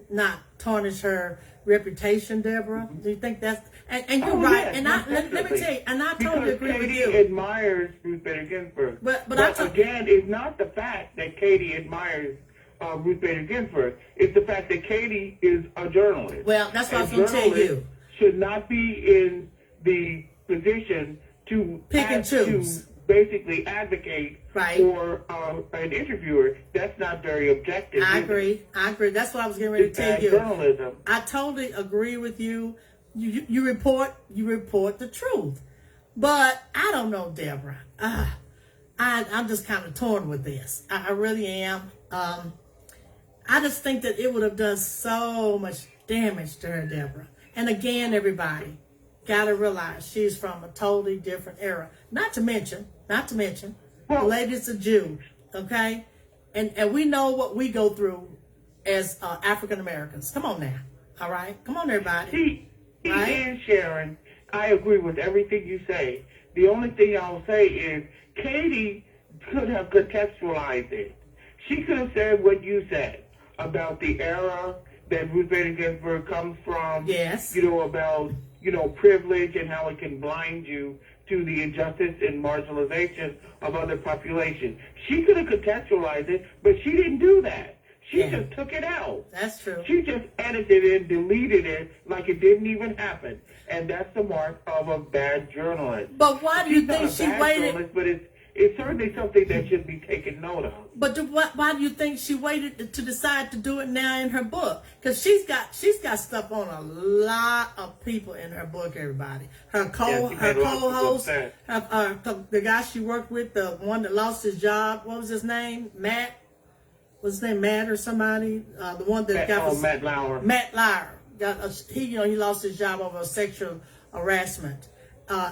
not tarnish her reputation, Deborah? Do you think that's and you're right? Yes, and let me tell you, and I totally agree Katie with you. admires Ruth Bader Ginsburg. But again, it's not the fact that Katie admires Ruth Bader Ginsburg. It's the fact that Katie is a journalist. Well, that's what I was going to tell you. Should not be in the position to pick and choose. To basically advocate for an interviewer. That's not very objective. I agree. That's what I was getting ready to tell you. Journalism. I totally agree with you. You report the truth. But I don't know, Deborah. I'm just kind of torn with this. I really am. I just think that it would have done so much damage to her, Deborah. And again, everybody got to realize she's from a totally different era. Not to mention, the lady's a Jew, okay? And we know what we go through as African Americans. Come on now, all right? Come on, everybody. And Sharon, I agree with everything you say. The only thing I'll say is Katie could have contextualized it. She could have said what you said about the era that Ruth Bader Ginsburg comes from. Yes. About, privilege and how it can blind you to the injustice and marginalization of other populations. She could have contextualized it, but she didn't do that. She just took it out. That's true. She just edited it, deleted it like it didn't even happen. And that's the mark of a bad journalist. But why do you think she waited? But it's certainly something that should be taken note of. But why do you think she waited to decide to do it now in her book? Because she's got stuff on a lot of people in her book. Everybody, her co-host, the guy she worked with, the one that lost his job. What was his name? Matt. Was his name Matt or somebody? The one that Matt Lauer. Matt Lauer. He lost his job over sexual harassment.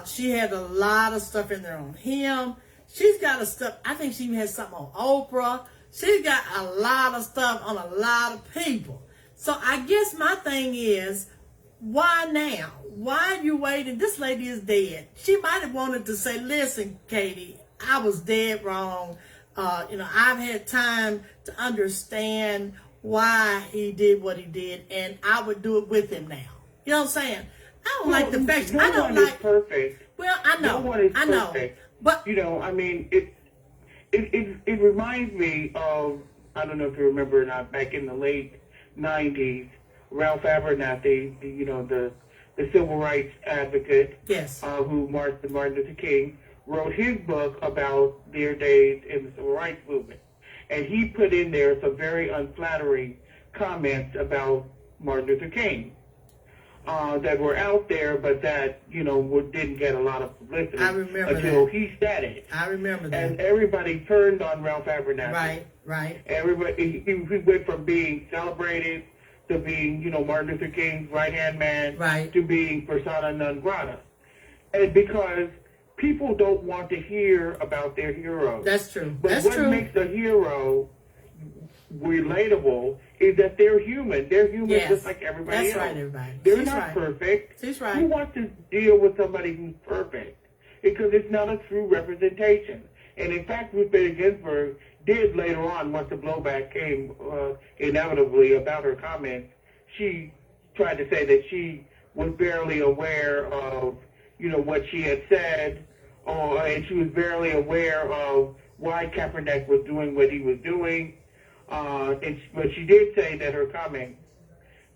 She had a lot of stuff in there on him. She's got a stuff. I think she even has something on Oprah. She's got a lot of stuff on a lot of people. So I guess my thing is, why now? Why are you waiting? This lady is dead. She might have wanted to say, listen, Katie, I was dead wrong. I've had time to understand why he did what he did, and I would do it with him now. You know what I'm saying? I don't like the fact. No one is perfect. Well, I know. No one is perfect. But it reminds me of I don't know if you remember or not, back in the late 90s, Ralph Abernathy, the civil rights advocate, Yes. who marched with Martin Luther King, wrote his book about their days in the civil rights movement. And he put in there some very unflattering comments about Martin Luther King that were out there, but that, didn't get a lot of publicity until he said it. I remember that. And everybody turned on Ralph Abernathy. Right. Everybody, he went from being celebrated to being, Martin Luther King's right-hand man to being persona non grata. And because people don't want to hear about their heroes. That's true. But what makes a hero relatable is that they're human. They're human just like everybody else. That's right, everybody. They're not perfect. She's right. Who wants to deal with somebody who's perfect? Because it's not a true representation. And in fact, Ruth Bader Ginsburg did later on, once the blowback came inevitably about her comments, she tried to say that she was barely aware of, what she had said, and she was barely aware of why Kaepernick was doing what he was doing. But she did say that her comments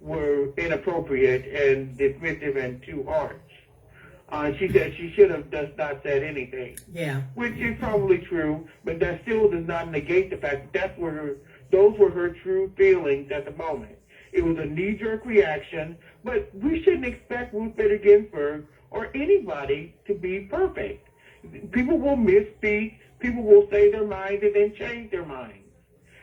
were inappropriate and dismissive and too harsh. She said she should have just not said anything. Yeah. Which is probably true, but that still does not negate the fact that those were her true feelings at the moment. It was a knee-jerk reaction, but we shouldn't expect Ruth Bader Ginsburg or anybody to be perfect. People will misspeak, people will say their minds and then change their minds.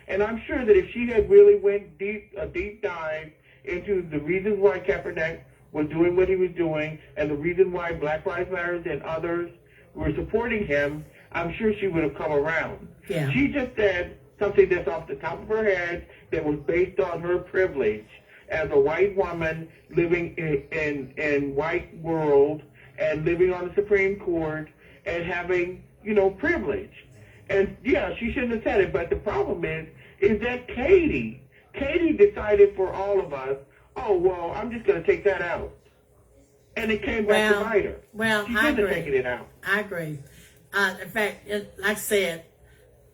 And I'm sure that if she had really went a deep dive into the reasons why Kaepernick was doing what he was doing and the reason why Black Lives Matter and others were supporting him, I'm sure she would have come around. Yeah. She just said something that's off the top of her head that was based on her privilege as a white woman living in white world and living on the Supreme Court and having, privilege. And yeah, she shouldn't have said it, but the problem is that Katie decided for all of us, oh, well, I'm just going to take that out. And it came back to bite her. Well, she shouldn't have taken it out. I agree. In fact, like I said,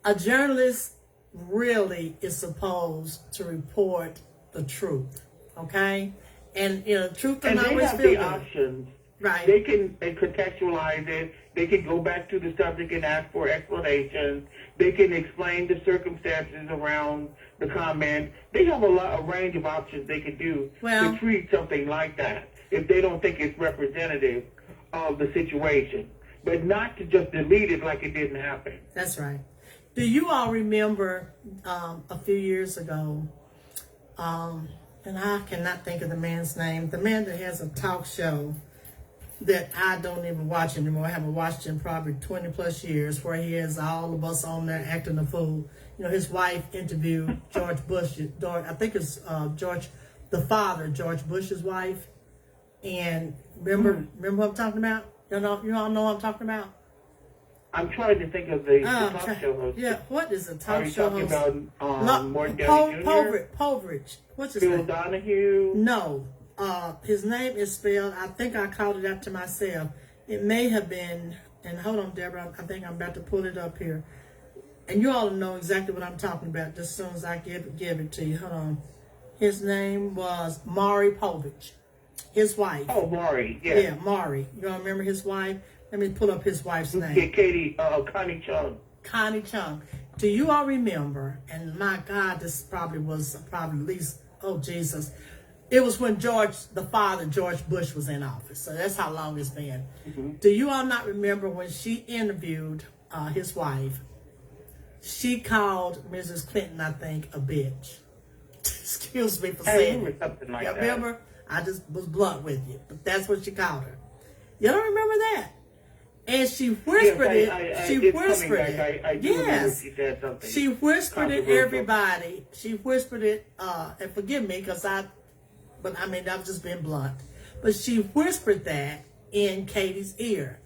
a journalist really is supposed to report the truth, okay? And, truth doesn't always feel good. And they have the options. Right. They can contextualize it. They can go back to the subject and ask for explanations. They can explain the circumstances around the comment. They have a range of options they can do to treat something like that if they don't think it's representative of the situation, but not to just delete it like it didn't happen. That's right. Do you all remember a few years ago, and I cannot think of the man's name, the man that has a talk show that I don't even watch anymore. I haven't watched in probably 20 plus years, where he has all of us on there acting a fool. His wife interviewed George Bush, I think it's George Bush's wife. And remember what I'm talking about? You all know what I'm talking about? I'm trying to think of the talk show host. Yeah, what is the talk show host? Are you talking about Morton Downey Jr.? Povich. What's his name? Phil Donahue? No. His name is spelled, I think I called it out to myself. It may have been, and hold on, Deborah, I think I'm about to pull it up here. And you all know exactly what I'm talking about just as soon as I give it to you. Hold on. His name was Maury Povich. His wife. Oh, Maury, yeah. Yeah, Maury. You all remember his wife? Let me pull up his wife's name. Yeah, Connie Chung. Connie Chung. Do you all remember, and my God, this probably at least, oh, Jesus. It was when George Bush was in office. So that's how long it's been. Mm-hmm. Do you all not remember when she interviewed his wife? She called Mrs. Clinton, I think, a bitch. Excuse me for saying it. Something like that. Remember? I just was blunt with you. But that's what she called her. You don't remember that? And she whispered She whispered it. I do remember she said something. She whispered it to everybody. She whispered it, and forgive me, but I've just been blunt. But she whispered that in Katie's ear.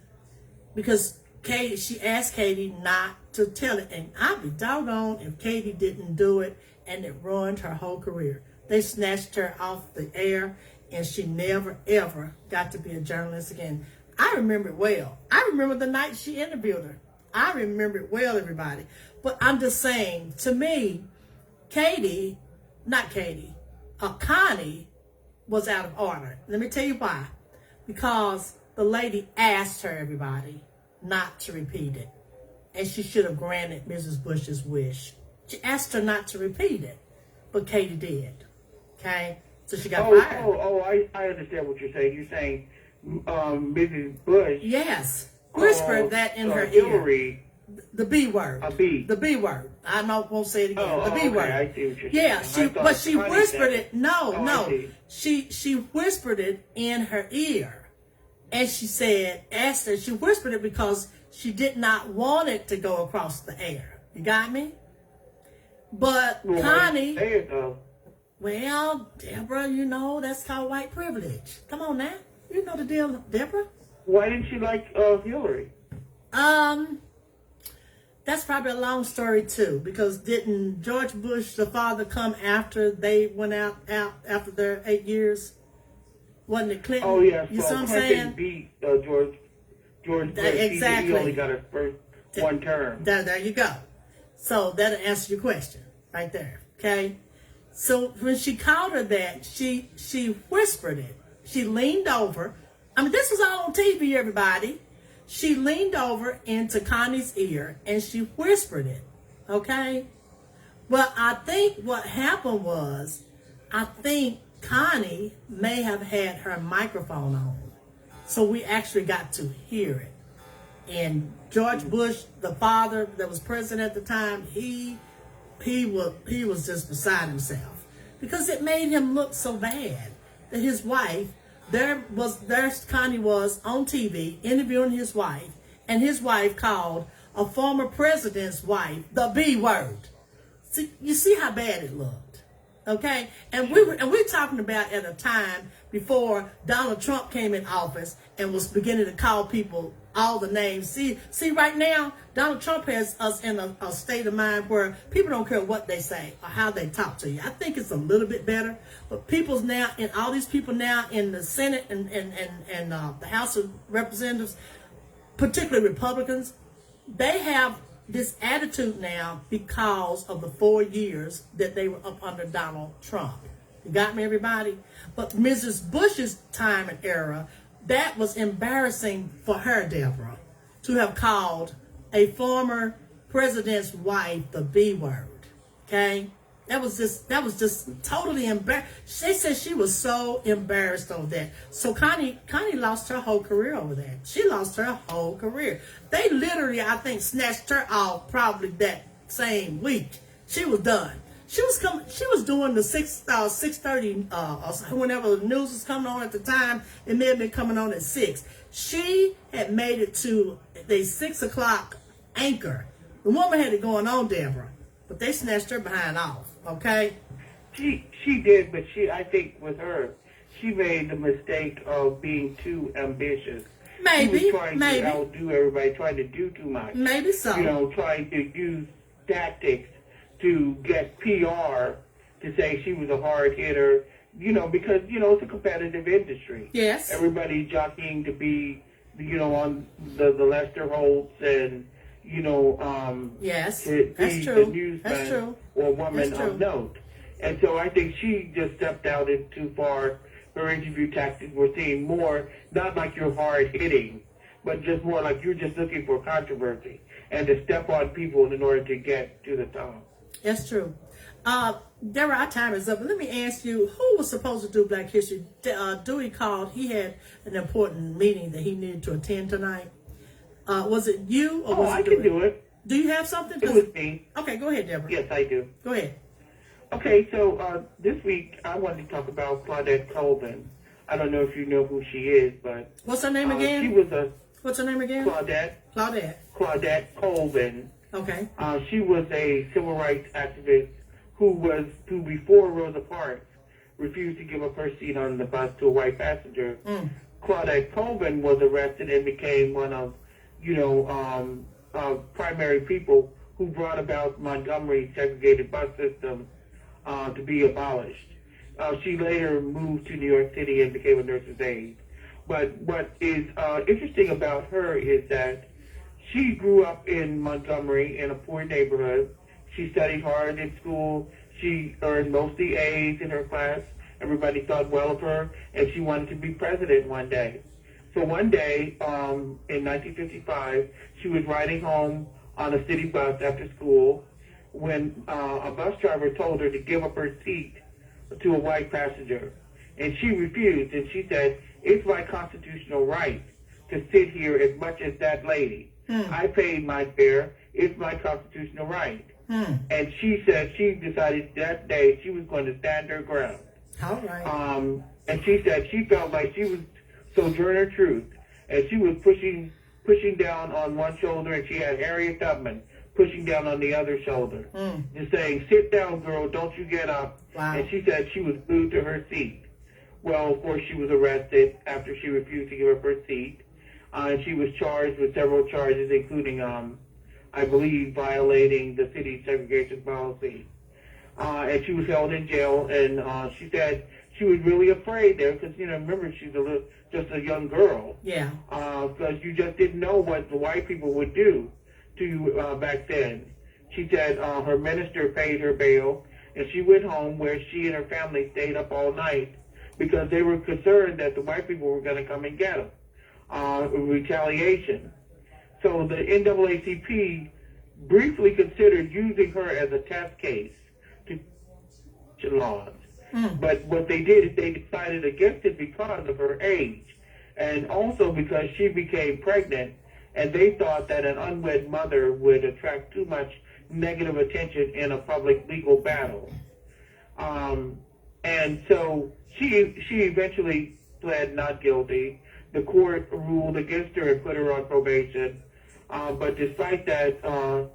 Because she asked Katie not to tell it. And I'd be doggone if Katie didn't do it, and it ruined her whole career. They snatched her off the air, and she never, ever got to be a journalist again. I remember it well. I remember the night she interviewed her. I remember it well, everybody. But I'm just saying, to me, Connie was out of order. Let me tell you why. Because the lady asked her, everybody, not to repeat it. And she should have granted Mrs. Bush's wish. She asked her not to repeat it, but Katie did. Okay? So she got fired. I understand what you're saying. You're saying Mrs. Bush. Yes. Whispered that in her Hillary, ear. The B word. A B. The B word. I won't say it again. The B word. I see what you're yeah, saying. but she whispered it. No. She whispered it in her ear. And she asked her, she whispered it because she did not want it to go across the air. You got me? But Connie, well, Deborah, that's called white privilege. Come on now. You know the deal, Deborah. Why didn't she like Hillary? That's probably a long story too, because didn't George Bush, the father, come after they went out after their 8 years? Wasn't it Clinton? Oh yeah, you so see what I'm Clinton saying? beat George Bush. Exactly. He only got his first one term. There you go. So that'll answer your question right there. Okay. So when she called her that, she whispered it. She leaned over. I mean, this was all on TV, everybody. She leaned over into Connie's ear and she whispered it. Okay. But I think what happened was, Connie may have had her microphone on. So we actually got to hear it. And George Bush, the father that was president at the time, he was just beside himself. Because it made him look so bad that his wife, Connie was on TV interviewing his wife, and his wife called a former president's wife the B word. See, you see how bad it looked. Okay, and we're talking about at a time before Donald Trump came in office and was beginning to call people all the names. See, right now Donald Trump has us in a state of mind where people don't care what they say or how they talk to you. I think it's a little bit better, but all these people now in the Senate and the House of Representatives, particularly Republicans, they have this attitude now because of the 4 years that they were up under Donald Trump. You got me, everybody? But Mrs. Bush's time and era, that was embarrassing for her, Deborah, to have called a former president's wife the B word. Okay? That was just totally embarrassing. They said she was so embarrassed over that. So Connie lost her whole career over that. She lost her whole career. They literally, I think, snatched her off probably that same week. She was done. She was doing the 6:30 whenever the news was coming on at the time. It may have been coming on at 6. She had made it to the 6 o'clock anchor. The woman had it going on, Deborah, but they snatched her behind off. Okay. She did, but I think with her, she made the mistake of being too ambitious. Maybe. She was trying to outdo everybody, trying to do too much. Maybe so. Trying to use tactics to get PR to say she was a hard hitter, because, it's a competitive industry. Yes. Everybody's jockeying to be, on the Lester Holtz and, yes, that's true. The newsman That's true. or woman of note. And so I think she just stepped out it too far. Her interview tactics were seen more, not like you're hard hitting, but just more like you're just looking for controversy and to step on people in order to get to the top. That's true. Deborah, our time is up. But let me ask you, who was supposed to do Black History? Dewey called. He had an important meeting that he needed to attend tonight. Was it you or was it Dewey? I can do it. Do you have something? It was me. Okay, go ahead, Deborah. Yes, I do. Go ahead. Okay, so this week I wanted to talk about Claudette Colvin. I don't know if you know who she is, but... What's her name again? She was What's her name again? Claudette Colvin. Okay. She was a civil rights activist who before Rosa Parks refused to give up her seat on the bus to a white passenger. Claudette Colvin was arrested and became one of, primary people who brought about Montgomery's segregated bus system to be abolished. She later moved to New York City and became a nurse's aide. But what is interesting about her is that she grew up in Montgomery in a poor neighborhood. She studied hard in school. She earned mostly A's in her class. Everybody thought well of her, and she wanted to be president one day. So one day, in 1955, she was riding home on a city bus after school when a bus driver told her to give up her seat to a white passenger. And she refused, and she said, "It's my constitutional right to sit here as much as that lady. I paid my fare. It's my constitutional right." And she said she decided that day she was going to stand her ground. All right. And she said she felt like she was Sojourner Truth, and she was pushing down on one shoulder, and she had Harriet Tubman pushing down on the other shoulder, just saying, "Sit down, girl, don't you get up." Wow. And she said she was glued to her seat. Well, of course, she was arrested after she refused to give up her seat, and she was charged with several charges, including, I believe, violating the city's segregation policy. And she was held in jail, and she said she was really afraid there because, remember, she's just a young girl. Yeah. Because you just didn't know what the white people would do to you back then. She said her minister paid her bail, and she went home where she and her family stayed up all night because they were concerned that the white people were going to come and get them in retaliation. So the NAACP briefly considered using her as a test case to laws. But what they did is they decided against it because of her age, and also because she became pregnant, and they thought that an unwed mother would attract too much negative attention in a public legal battle. And so she eventually pled not guilty. The court ruled against her and put her on probation. But despite that,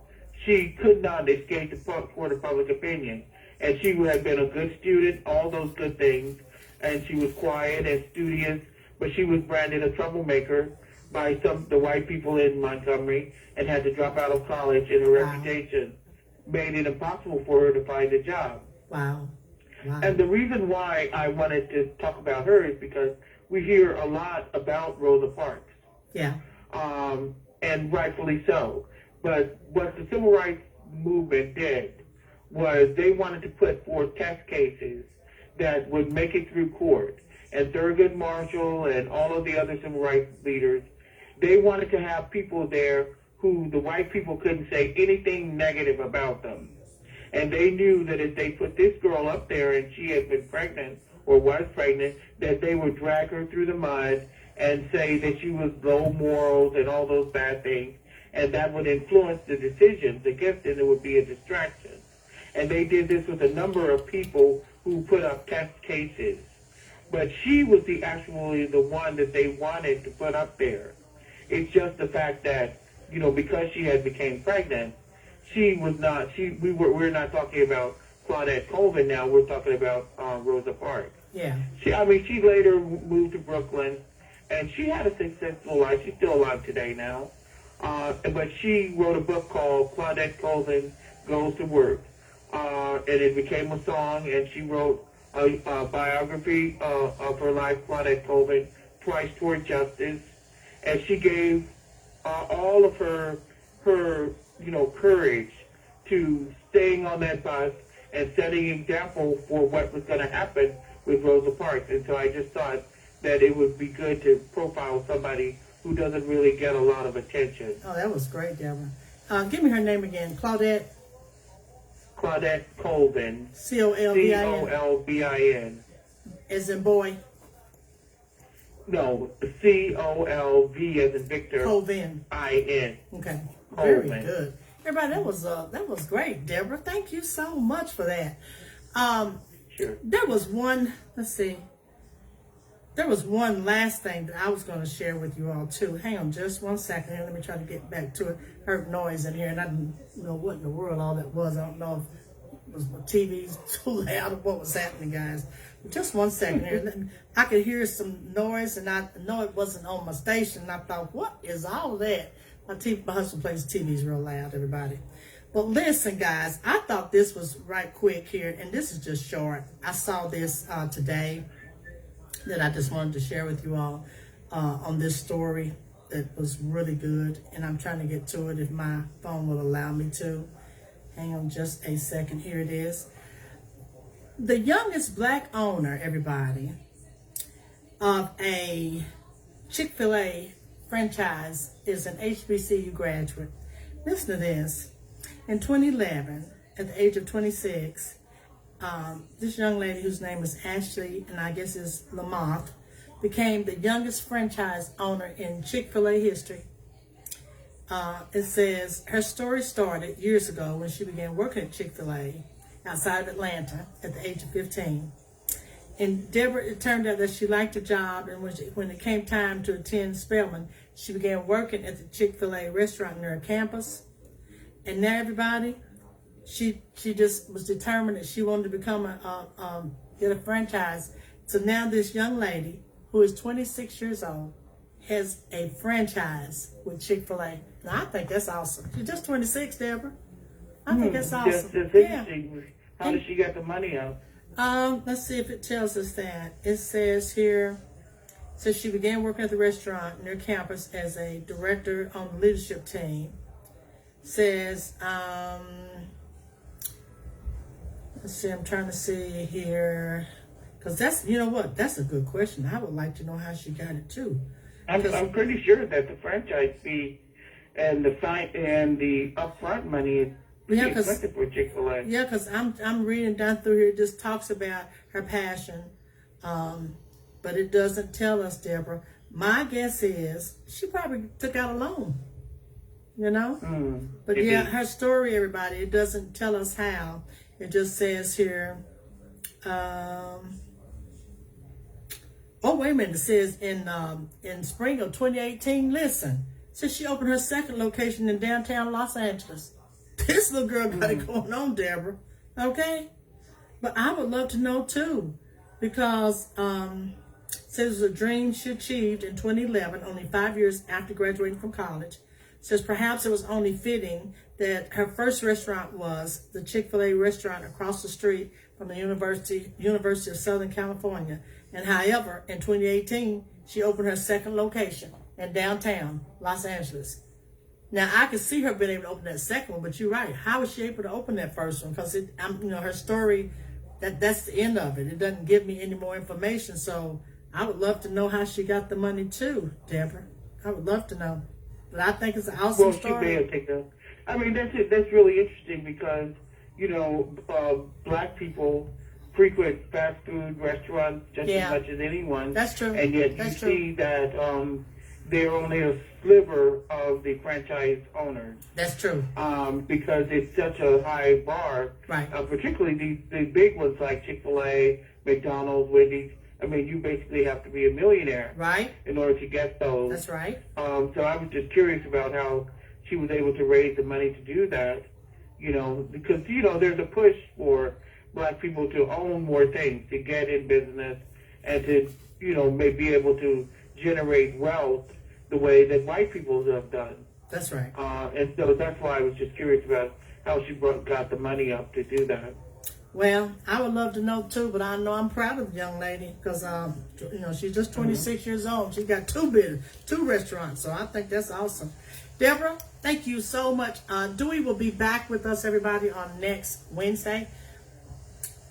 she could not escape the court of public opinion. And she had been a good student, all those good things. And she was quiet and studious, but she was branded a troublemaker by the white people in Montgomery and had to drop out of college, and her reputation made it impossible for her to find a job. Wow. And the reason why I wanted to talk about her is because we hear a lot about Rosa Parks. Yeah. And rightfully so. But what the civil rights movement did was they wanted to put forth test cases that would make it through court. And Thurgood Marshall and all of the other civil rights leaders, they wanted to have people there who the white people couldn't say anything negative about them. And they knew that if they put this girl up there and she had been pregnant or was pregnant, that they would drag her through the mud and say that she was low morals and all those bad things. And that would influence the decisions against it. It would be a distraction. And they did this with a number of people who put up test cases. But she was actually the one that they wanted to put up there. It's just the fact that, because she had became pregnant, she was not, we're not talking about Claudette Colvin now, we're talking about Rosa Parks. Yeah. She later moved to Brooklyn, and she had a successful life. She's still alive today now. But she wrote a book called Claudette Colvin Goes to Work. And it became a song, and she wrote a biography of her life, Claudette Colvin, Twice Toward Justice. And she gave all of her courage to staying on that bus and setting an example for what was going to happen with Rosa Parks. And so I just thought that it would be good to profile somebody who doesn't really get a lot of attention. Oh, that was great, Deborah. Give me her name again. Claudette Colvin. C-O-L-V-I-N. C-O-L-V-I-N. As in boy? No, C-O-L-V as in Victor. Colvin. I-N. Okay. Colvin. Very good. Everybody, that was great, Deborah. Thank you so much for that. Sure. There was one, let's see. There was one last thing that I was going to share with you all, too. Hang on just one second here. Let me try to get back to it. Heard noise in here, and I didn't know what in the world all that was. I don't know if it was my TV's too loud or what was happening, guys. Just one second here. I could hear some noise, and I know it wasn't on my station. And I thought, what is all of that? My husband plays TV's real loud, everybody. But listen, guys, I thought this was right quick here, and this is just short. I saw this today that I just wanted to share with you all on this story that was really good. And I'm trying to get to it if my phone will allow me to. Hang on just a second. Here it is. The youngest black owner, everybody, of a Chick-fil-A franchise is an HBCU graduate. Listen to this. In 2011, at the age of 26, this young lady whose name is Ashley, and I guess is Lamont, became the youngest franchise owner in Chick-fil-A history. It says her story started years ago when she began working at Chick-fil-A outside of Atlanta at the age of 15. And Deborah, it turned out that she liked her job, and when it came time to attend Spelman, she began working at the Chick-fil-A restaurant near her campus. And now everybody, she just was determined that she wanted to become get a franchise. So now this young lady, who is 26 years old, has a franchise with Chick-fil-A. Now I think that's awesome. She's just 26, Deborah. I think that's awesome. That's interesting. How did she get the money out? Let's see if it tells us that. It says here, so she began working at the restaurant near campus as a director on the leadership team. Says, let's see, I'm trying to see here, because that's, you know what, that's a good question. I would like to know how she got it too. I'm pretty sure that the franchise fee and the upfront money is expensive for Chick-fil-A. Yeah, because I'm reading down through here. It just talks about her passion, but it doesn't tell us, Deborah. My guess is she probably took out a loan. You know? But yeah, her story, everybody, it doesn't tell us how. It just says here, oh, wait a minute. It says in spring of 2018, listen, so she opened her second location in downtown Los Angeles. This little girl got it going on, Deborah. Okay? But I would love to know, too, because says it was a dream she achieved in 2011, only 5 years after graduating from college. Says perhaps it was only fitting that her first restaurant was the Chick-fil-A restaurant across the street from the University of Southern California. And however, in 2018, she opened her second location in downtown Los Angeles. Now, I could see her being able to open that second one, but you're right. How was she able to open that first one? Because her story, that's the end of it. It doesn't give me any more information. So I would love to know how she got the money too, Deborah. I would love to know. But I think it's an awesome story. Well, she may have taken that. I mean, that's really interesting because, black people frequent fast food restaurants just as much as anyone. That's true. And yet you see that they're only a sliver of the franchise owners. That's true. Because it's such a high bar. Right. Particularly the big ones like Chick-fil-A, McDonald's, Wendy's. I mean, you basically have to be a millionaire, right, in order to get those. That's right. So I was just curious about how she was able to raise the money to do that. Because there's a push for black people to own more things, to get in business, and to maybe be able to generate wealth the way that white people have done. That's right. And so that's why I was just curious about how she got the money up to do that. Well, I would love to know too, but I know I'm proud of the young lady because, she's just 26 years old. She got two restaurants, so I think that's awesome. Deborah, thank you so much. Dewey will be back with us, everybody, on next Wednesday.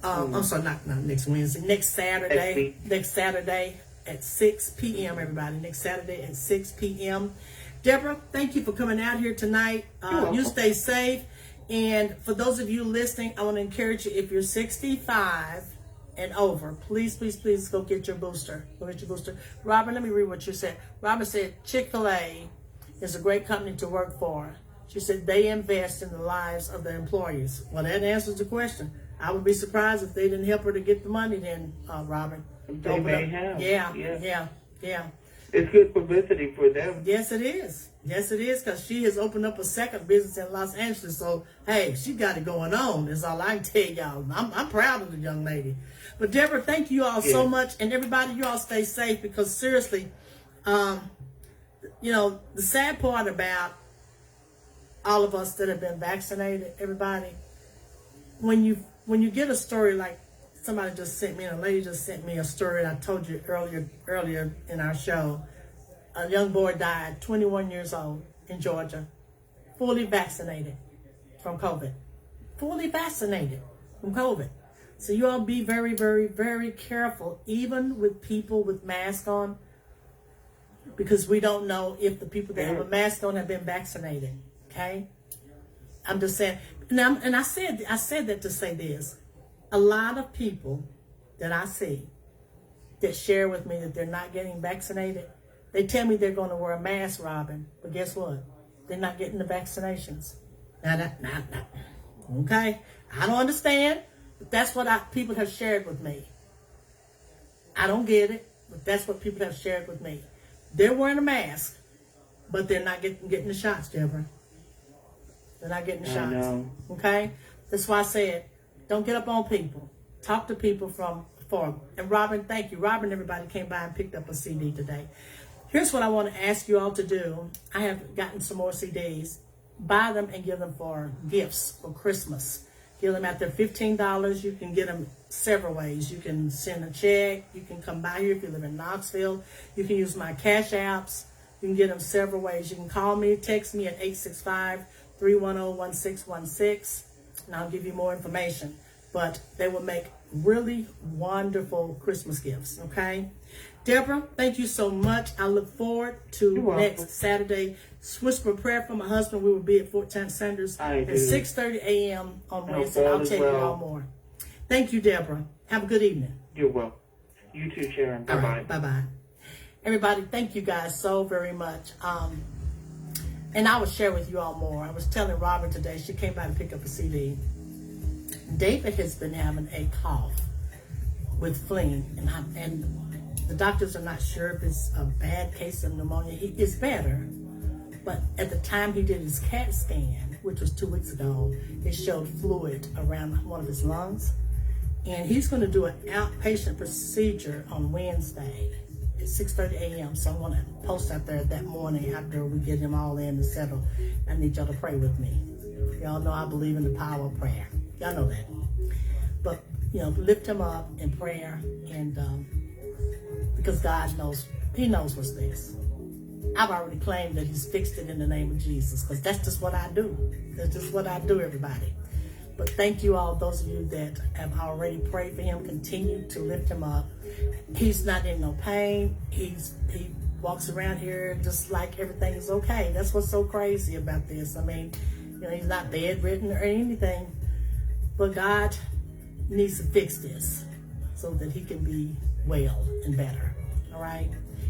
I'm sorry, not next Wednesday, next Saturday. Next Saturday at 6 p.m., everybody. Next Saturday at 6 p.m. Deborah, thank you for coming out here tonight. You stay safe. And for those of you listening, I want to encourage you, if you're 65 and over, please, please, please go get your booster. Go get your booster. Robert, let me read what you said. Robert said, Chick-fil-A is a great company to work for. She said they invest in the lives of their employees. Well, that answers the question. I would be surprised if they didn't help her to get the money then, Robert. They may have. Yeah. It's good publicity for them. Yes, it is. Yes, it is, because she has opened up a second business in Los Angeles. So, hey, she got it going on. That's all I can tell y'all. I'm proud of the young lady. But, Deborah, thank you all so much. And everybody, you all stay safe because, seriously, the sad part about all of us that have been vaccinated, everybody, when you get a story like somebody just sent me, and a lady just sent me a story, and I told you earlier in our show, a young boy died, 21 years old, in Georgia, fully vaccinated from COVID. Fully vaccinated from COVID. So you all be very, very, very careful, even with people with masks on, because we don't know if the people that have a mask on have been vaccinated. Okay, I'm just saying. And I said that to say this. A lot of people that I see that share with me that they're not getting vaccinated, they tell me they're going to wear a mask, Robin. But guess what? They're not getting the vaccinations. Now. Okay, I don't understand. But that's what people have shared with me. I don't get it, but that's what people have shared with me. They're wearing a mask, but they're not getting the shots, Deborah. They're not getting the shots. Know. Okay? That's why I said, don't get up on people. Talk to people from afar. And Robin, thank you. Robin, everybody came by and picked up a CD today. Here's what I want to ask you all to do. I have gotten some more CDs. Buy them and give them for gifts for Christmas. Give them out there $15. You can get them several ways. You can send a check. You can come by here if you live in Knoxville. You can use my cash apps. You can get them several ways. You can call me, text me at 865-310-1616, and I'll give you more information. But they will make really wonderful Christmas gifts, okay? Deborah, thank you so much. I look forward to next Saturday. Whisper prayer for my husband. We will be at Fort Sanders at 6:30 a.m. on Wednesday. I'll tell you all more. Thank you, Deborah. Have a good evening. You're welcome. You too, Sharon. Bye-bye. Right, bye-bye. Everybody, thank you guys so very much. And I will share with you all more. I was telling Robin today, she came by to pick up a CD. David has been having a cough with phlegm, and the doctors are not sure if it's a bad case of pneumonia. He is better, but at the time he did his CAT scan, which was 2 weeks ago, it showed fluid around one of his lungs, and he's going to do an outpatient procedure on Wednesday at 6:30 a.m. So I'm going to post out there that morning after we get him all in and settled. I need y'all to pray with me. Y'all know I believe in the power of prayer. Y'all know that. But, lift him up in prayer, and because God knows, he knows what's best. I've already claimed that he's fixed it in the name of Jesus, because that's just what I do. That's just what I do, everybody. But thank you all, those of you that have already prayed for him. Continue to lift him up. He's not in no pain. He walks around here just like everything is okay. That's what's so crazy about this. I mean, he's not bedridden or anything. But God needs to fix this so that he can be well and better. All right?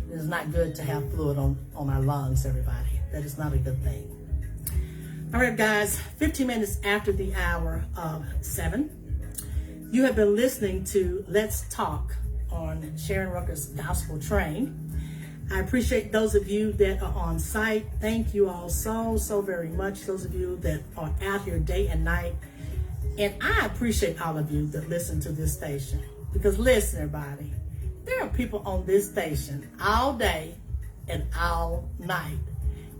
It is not good to have fluid on our lungs, everybody. That is not a good thing. All right, guys, 15 minutes after the hour of 7, you have been listening to Let's Talk on Sharon Rucker's Gospel Train. I appreciate those of you that are on site. Thank you all so, so very much. Those of you that are out here day and night. And I appreciate all of you that listen to this station. Because listen, everybody, there are people on this station all day and all night.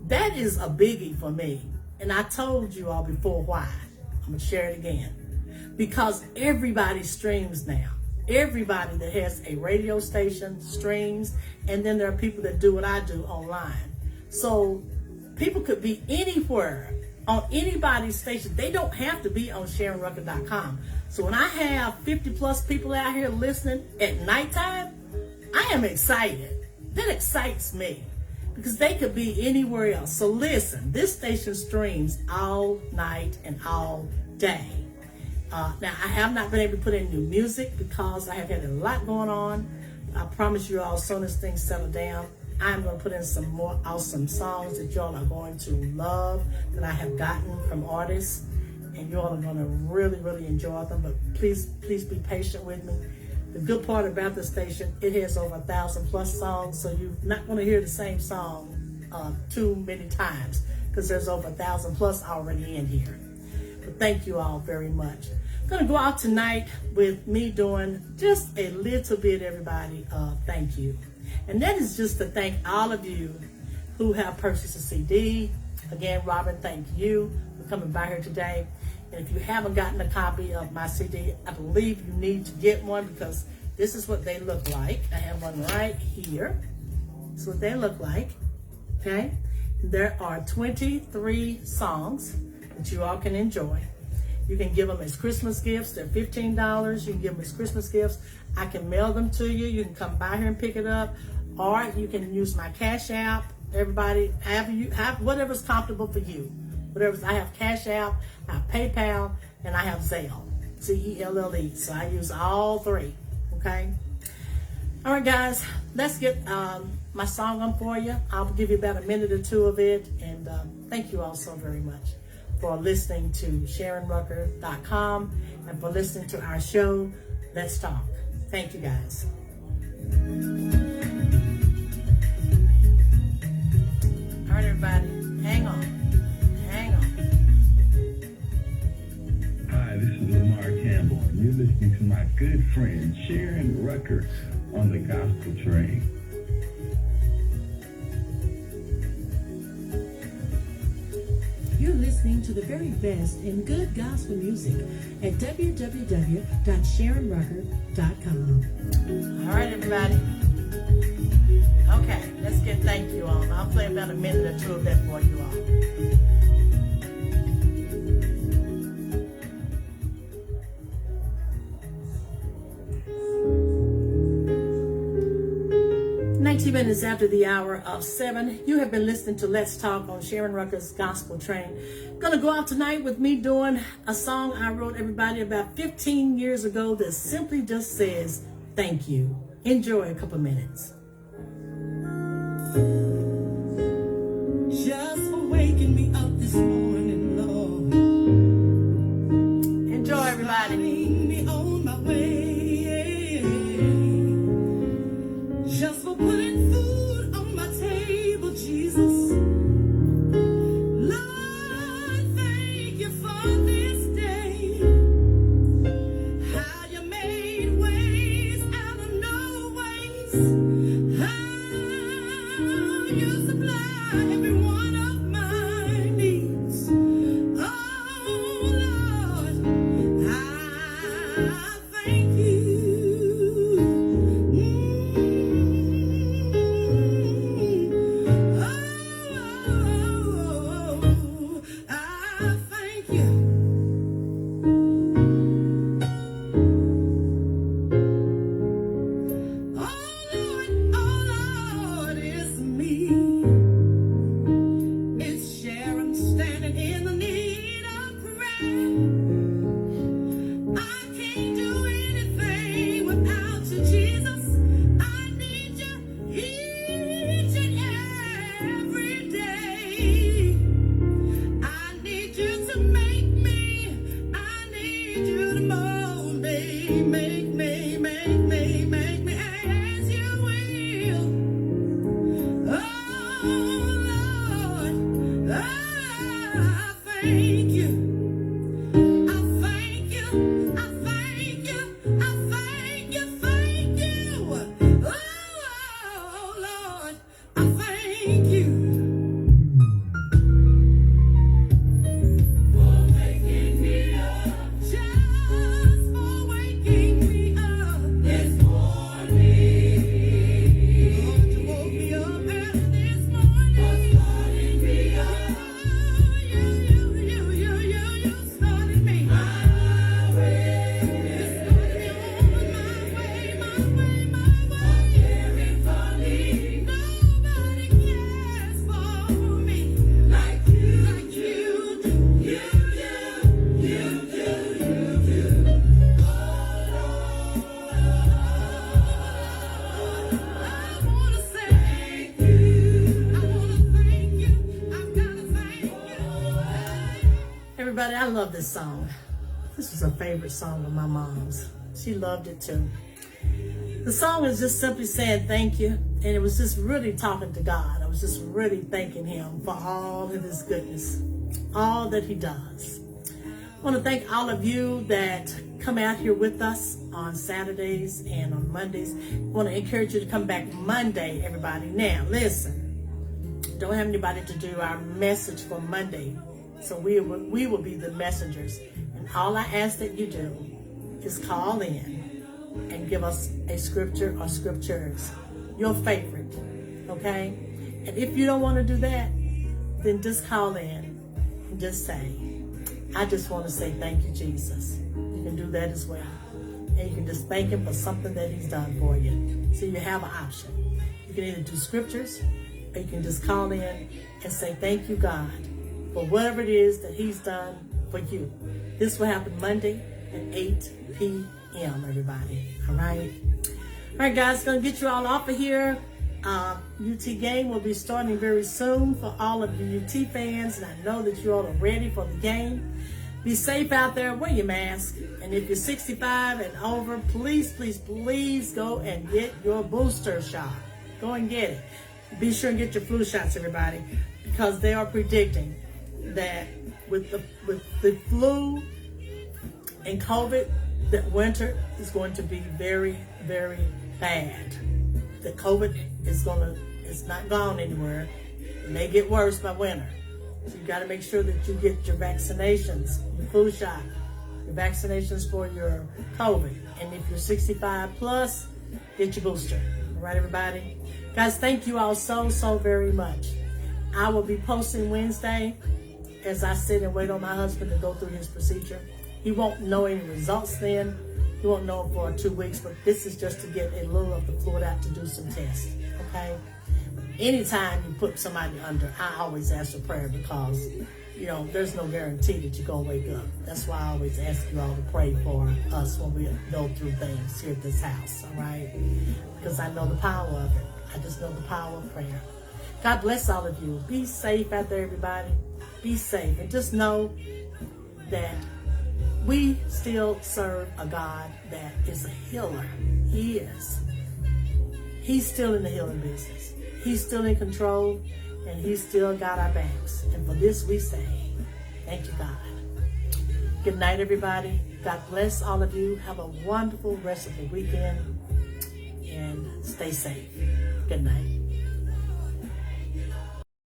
That is a biggie for me. And I told you all before why. I'm going to share it again. Because everybody streams now. Everybody that has a radio station streams. And then there are people that do what I do online. So people could be anywhere on anybody's station. They don't have to be on SharonRucker.com. So when I have 50 plus people out here listening at nighttime, I am excited. That excites me because they could be anywhere else. So listen, this station streams all night and all day. Now, I have not been able to put in new music because I have had a lot going on. I promise you all, as soon as things settle down, I'm going to put in some more awesome songs that y'all are going to love, that I have gotten from artists, and y'all are going to really, really enjoy them. But please be patient with me. The good part about the station, it has over 1,000 plus songs, so you're not going to hear the same song too many times because there's over 1,000 plus already in here. But thank you all very much. I'm going to go out tonight with me doing just a little bit, everybody, thank you. And that is just to thank all of you who have purchased a CD. Again, Robin, thank you for coming by here today. And if you haven't gotten a copy of my CD, I believe you need to get one because this is what they look like. I have one right here. This is what they look like. Okay? There are 23 songs that you all can enjoy. You can give them as Christmas gifts. They're $15. You can give them as Christmas gifts. I can mail them to you. You can come by here and pick it up. Or you can use my Cash App. Everybody, have whatever's comfortable for you. I have Cash App, I have PayPal, and I have Zelle. Zelle. So I use all three. Okay? All right, guys. Let's get my song on for you. I'll give you about a minute or two of it. And thank you all so very much for listening to SharonRucker.com and for listening to our show, Let's Talk. Thank you, guys. All right, everybody, hang on. Hi, this is Lamar Campbell, and you're listening to my good friend Sharon Rucker on the Gospel Train. You're listening to the very best in good gospel music at www.SharonRucker.com. All right, everybody. Okay, let's get thank you on. I'll play about a minute or two of that for you all. 19 minutes after the hour of 7, you have been listening to Let's Talk on Sharon Rucker's Gospel Train. Gonna go out tonight with me doing a song I wrote, everybody, about 15 years ago that simply just says, thank you. Enjoy a couple minutes. Just for waking me up this morning, Lord. Enjoy, everybody. Starting me on my way. Just for putting food on my table, Jesus. Lord, thank you for this day. How you made ways out of no ways. How you supply every one of my needs. Oh, Lord, I thank you. Everybody, I love this song. This was a favorite song of my mom's. She loved it too. The song is just simply saying thank you, and it was just really talking to God. I was just really thanking Him for all of His goodness, all that He does. I want to thank all of you that come out here with us on Saturdays and on Mondays. I want to encourage you to come back Monday, everybody. Now, listen, don't have anybody to do our message for Monday, so we will be the messengers. And all I ask that you do is call in and give us a scripture or scriptures, your favorite, okay? And if you don't want to do that, then just call in and just say, I just want to say thank you, Jesus. You can do that as well. And you can just thank him for something that he's done for you. So you have an option. You can either do scriptures, or you can just call in and say, thank you, God, for whatever it is that he's done for you. This will happen Monday at 8 p.m., everybody. All right? All right, guys, going to get you all off of here. UT game will be starting very soon for all of the UT fans, and I know that you all are ready for the game. Be safe out there. Wear your mask. And if you're 65 and over, please, please, please go and get your booster shot. Go and get it. Be sure and get your flu shots, everybody, because they are predicting that with the flu and COVID, that winter is going to be very, very bad. The COVID it's not gone anywhere. It may get worse by winter. So you got to make sure that you get your vaccinations, your flu shot, your vaccinations for your COVID. And if you're 65 plus, get your booster. All right, everybody? Guys, thank you all so, so very much. I will be posting Wednesday as I sit and wait on my husband to go through his procedure. He won't know any results then. He won't know it for 2 weeks, but this is just to get a little of the fluid out to do some tests, okay? Anytime you put somebody under, I always ask for prayer because, there's no guarantee that you're going to wake up. That's why I always ask you all to pray for us when we go through things here at this house, all right? Because I know the power of it. I just know the power of prayer. God bless all of you. Be safe out there, everybody. Be safe. And just know that we still serve a God that is a healer. He is. He's still in the healing business. He's still in control, and he's still got our backs. And for this we say, thank you, God. Good night, everybody. God bless all of you. Have a wonderful rest of the weekend, and stay safe. Good night.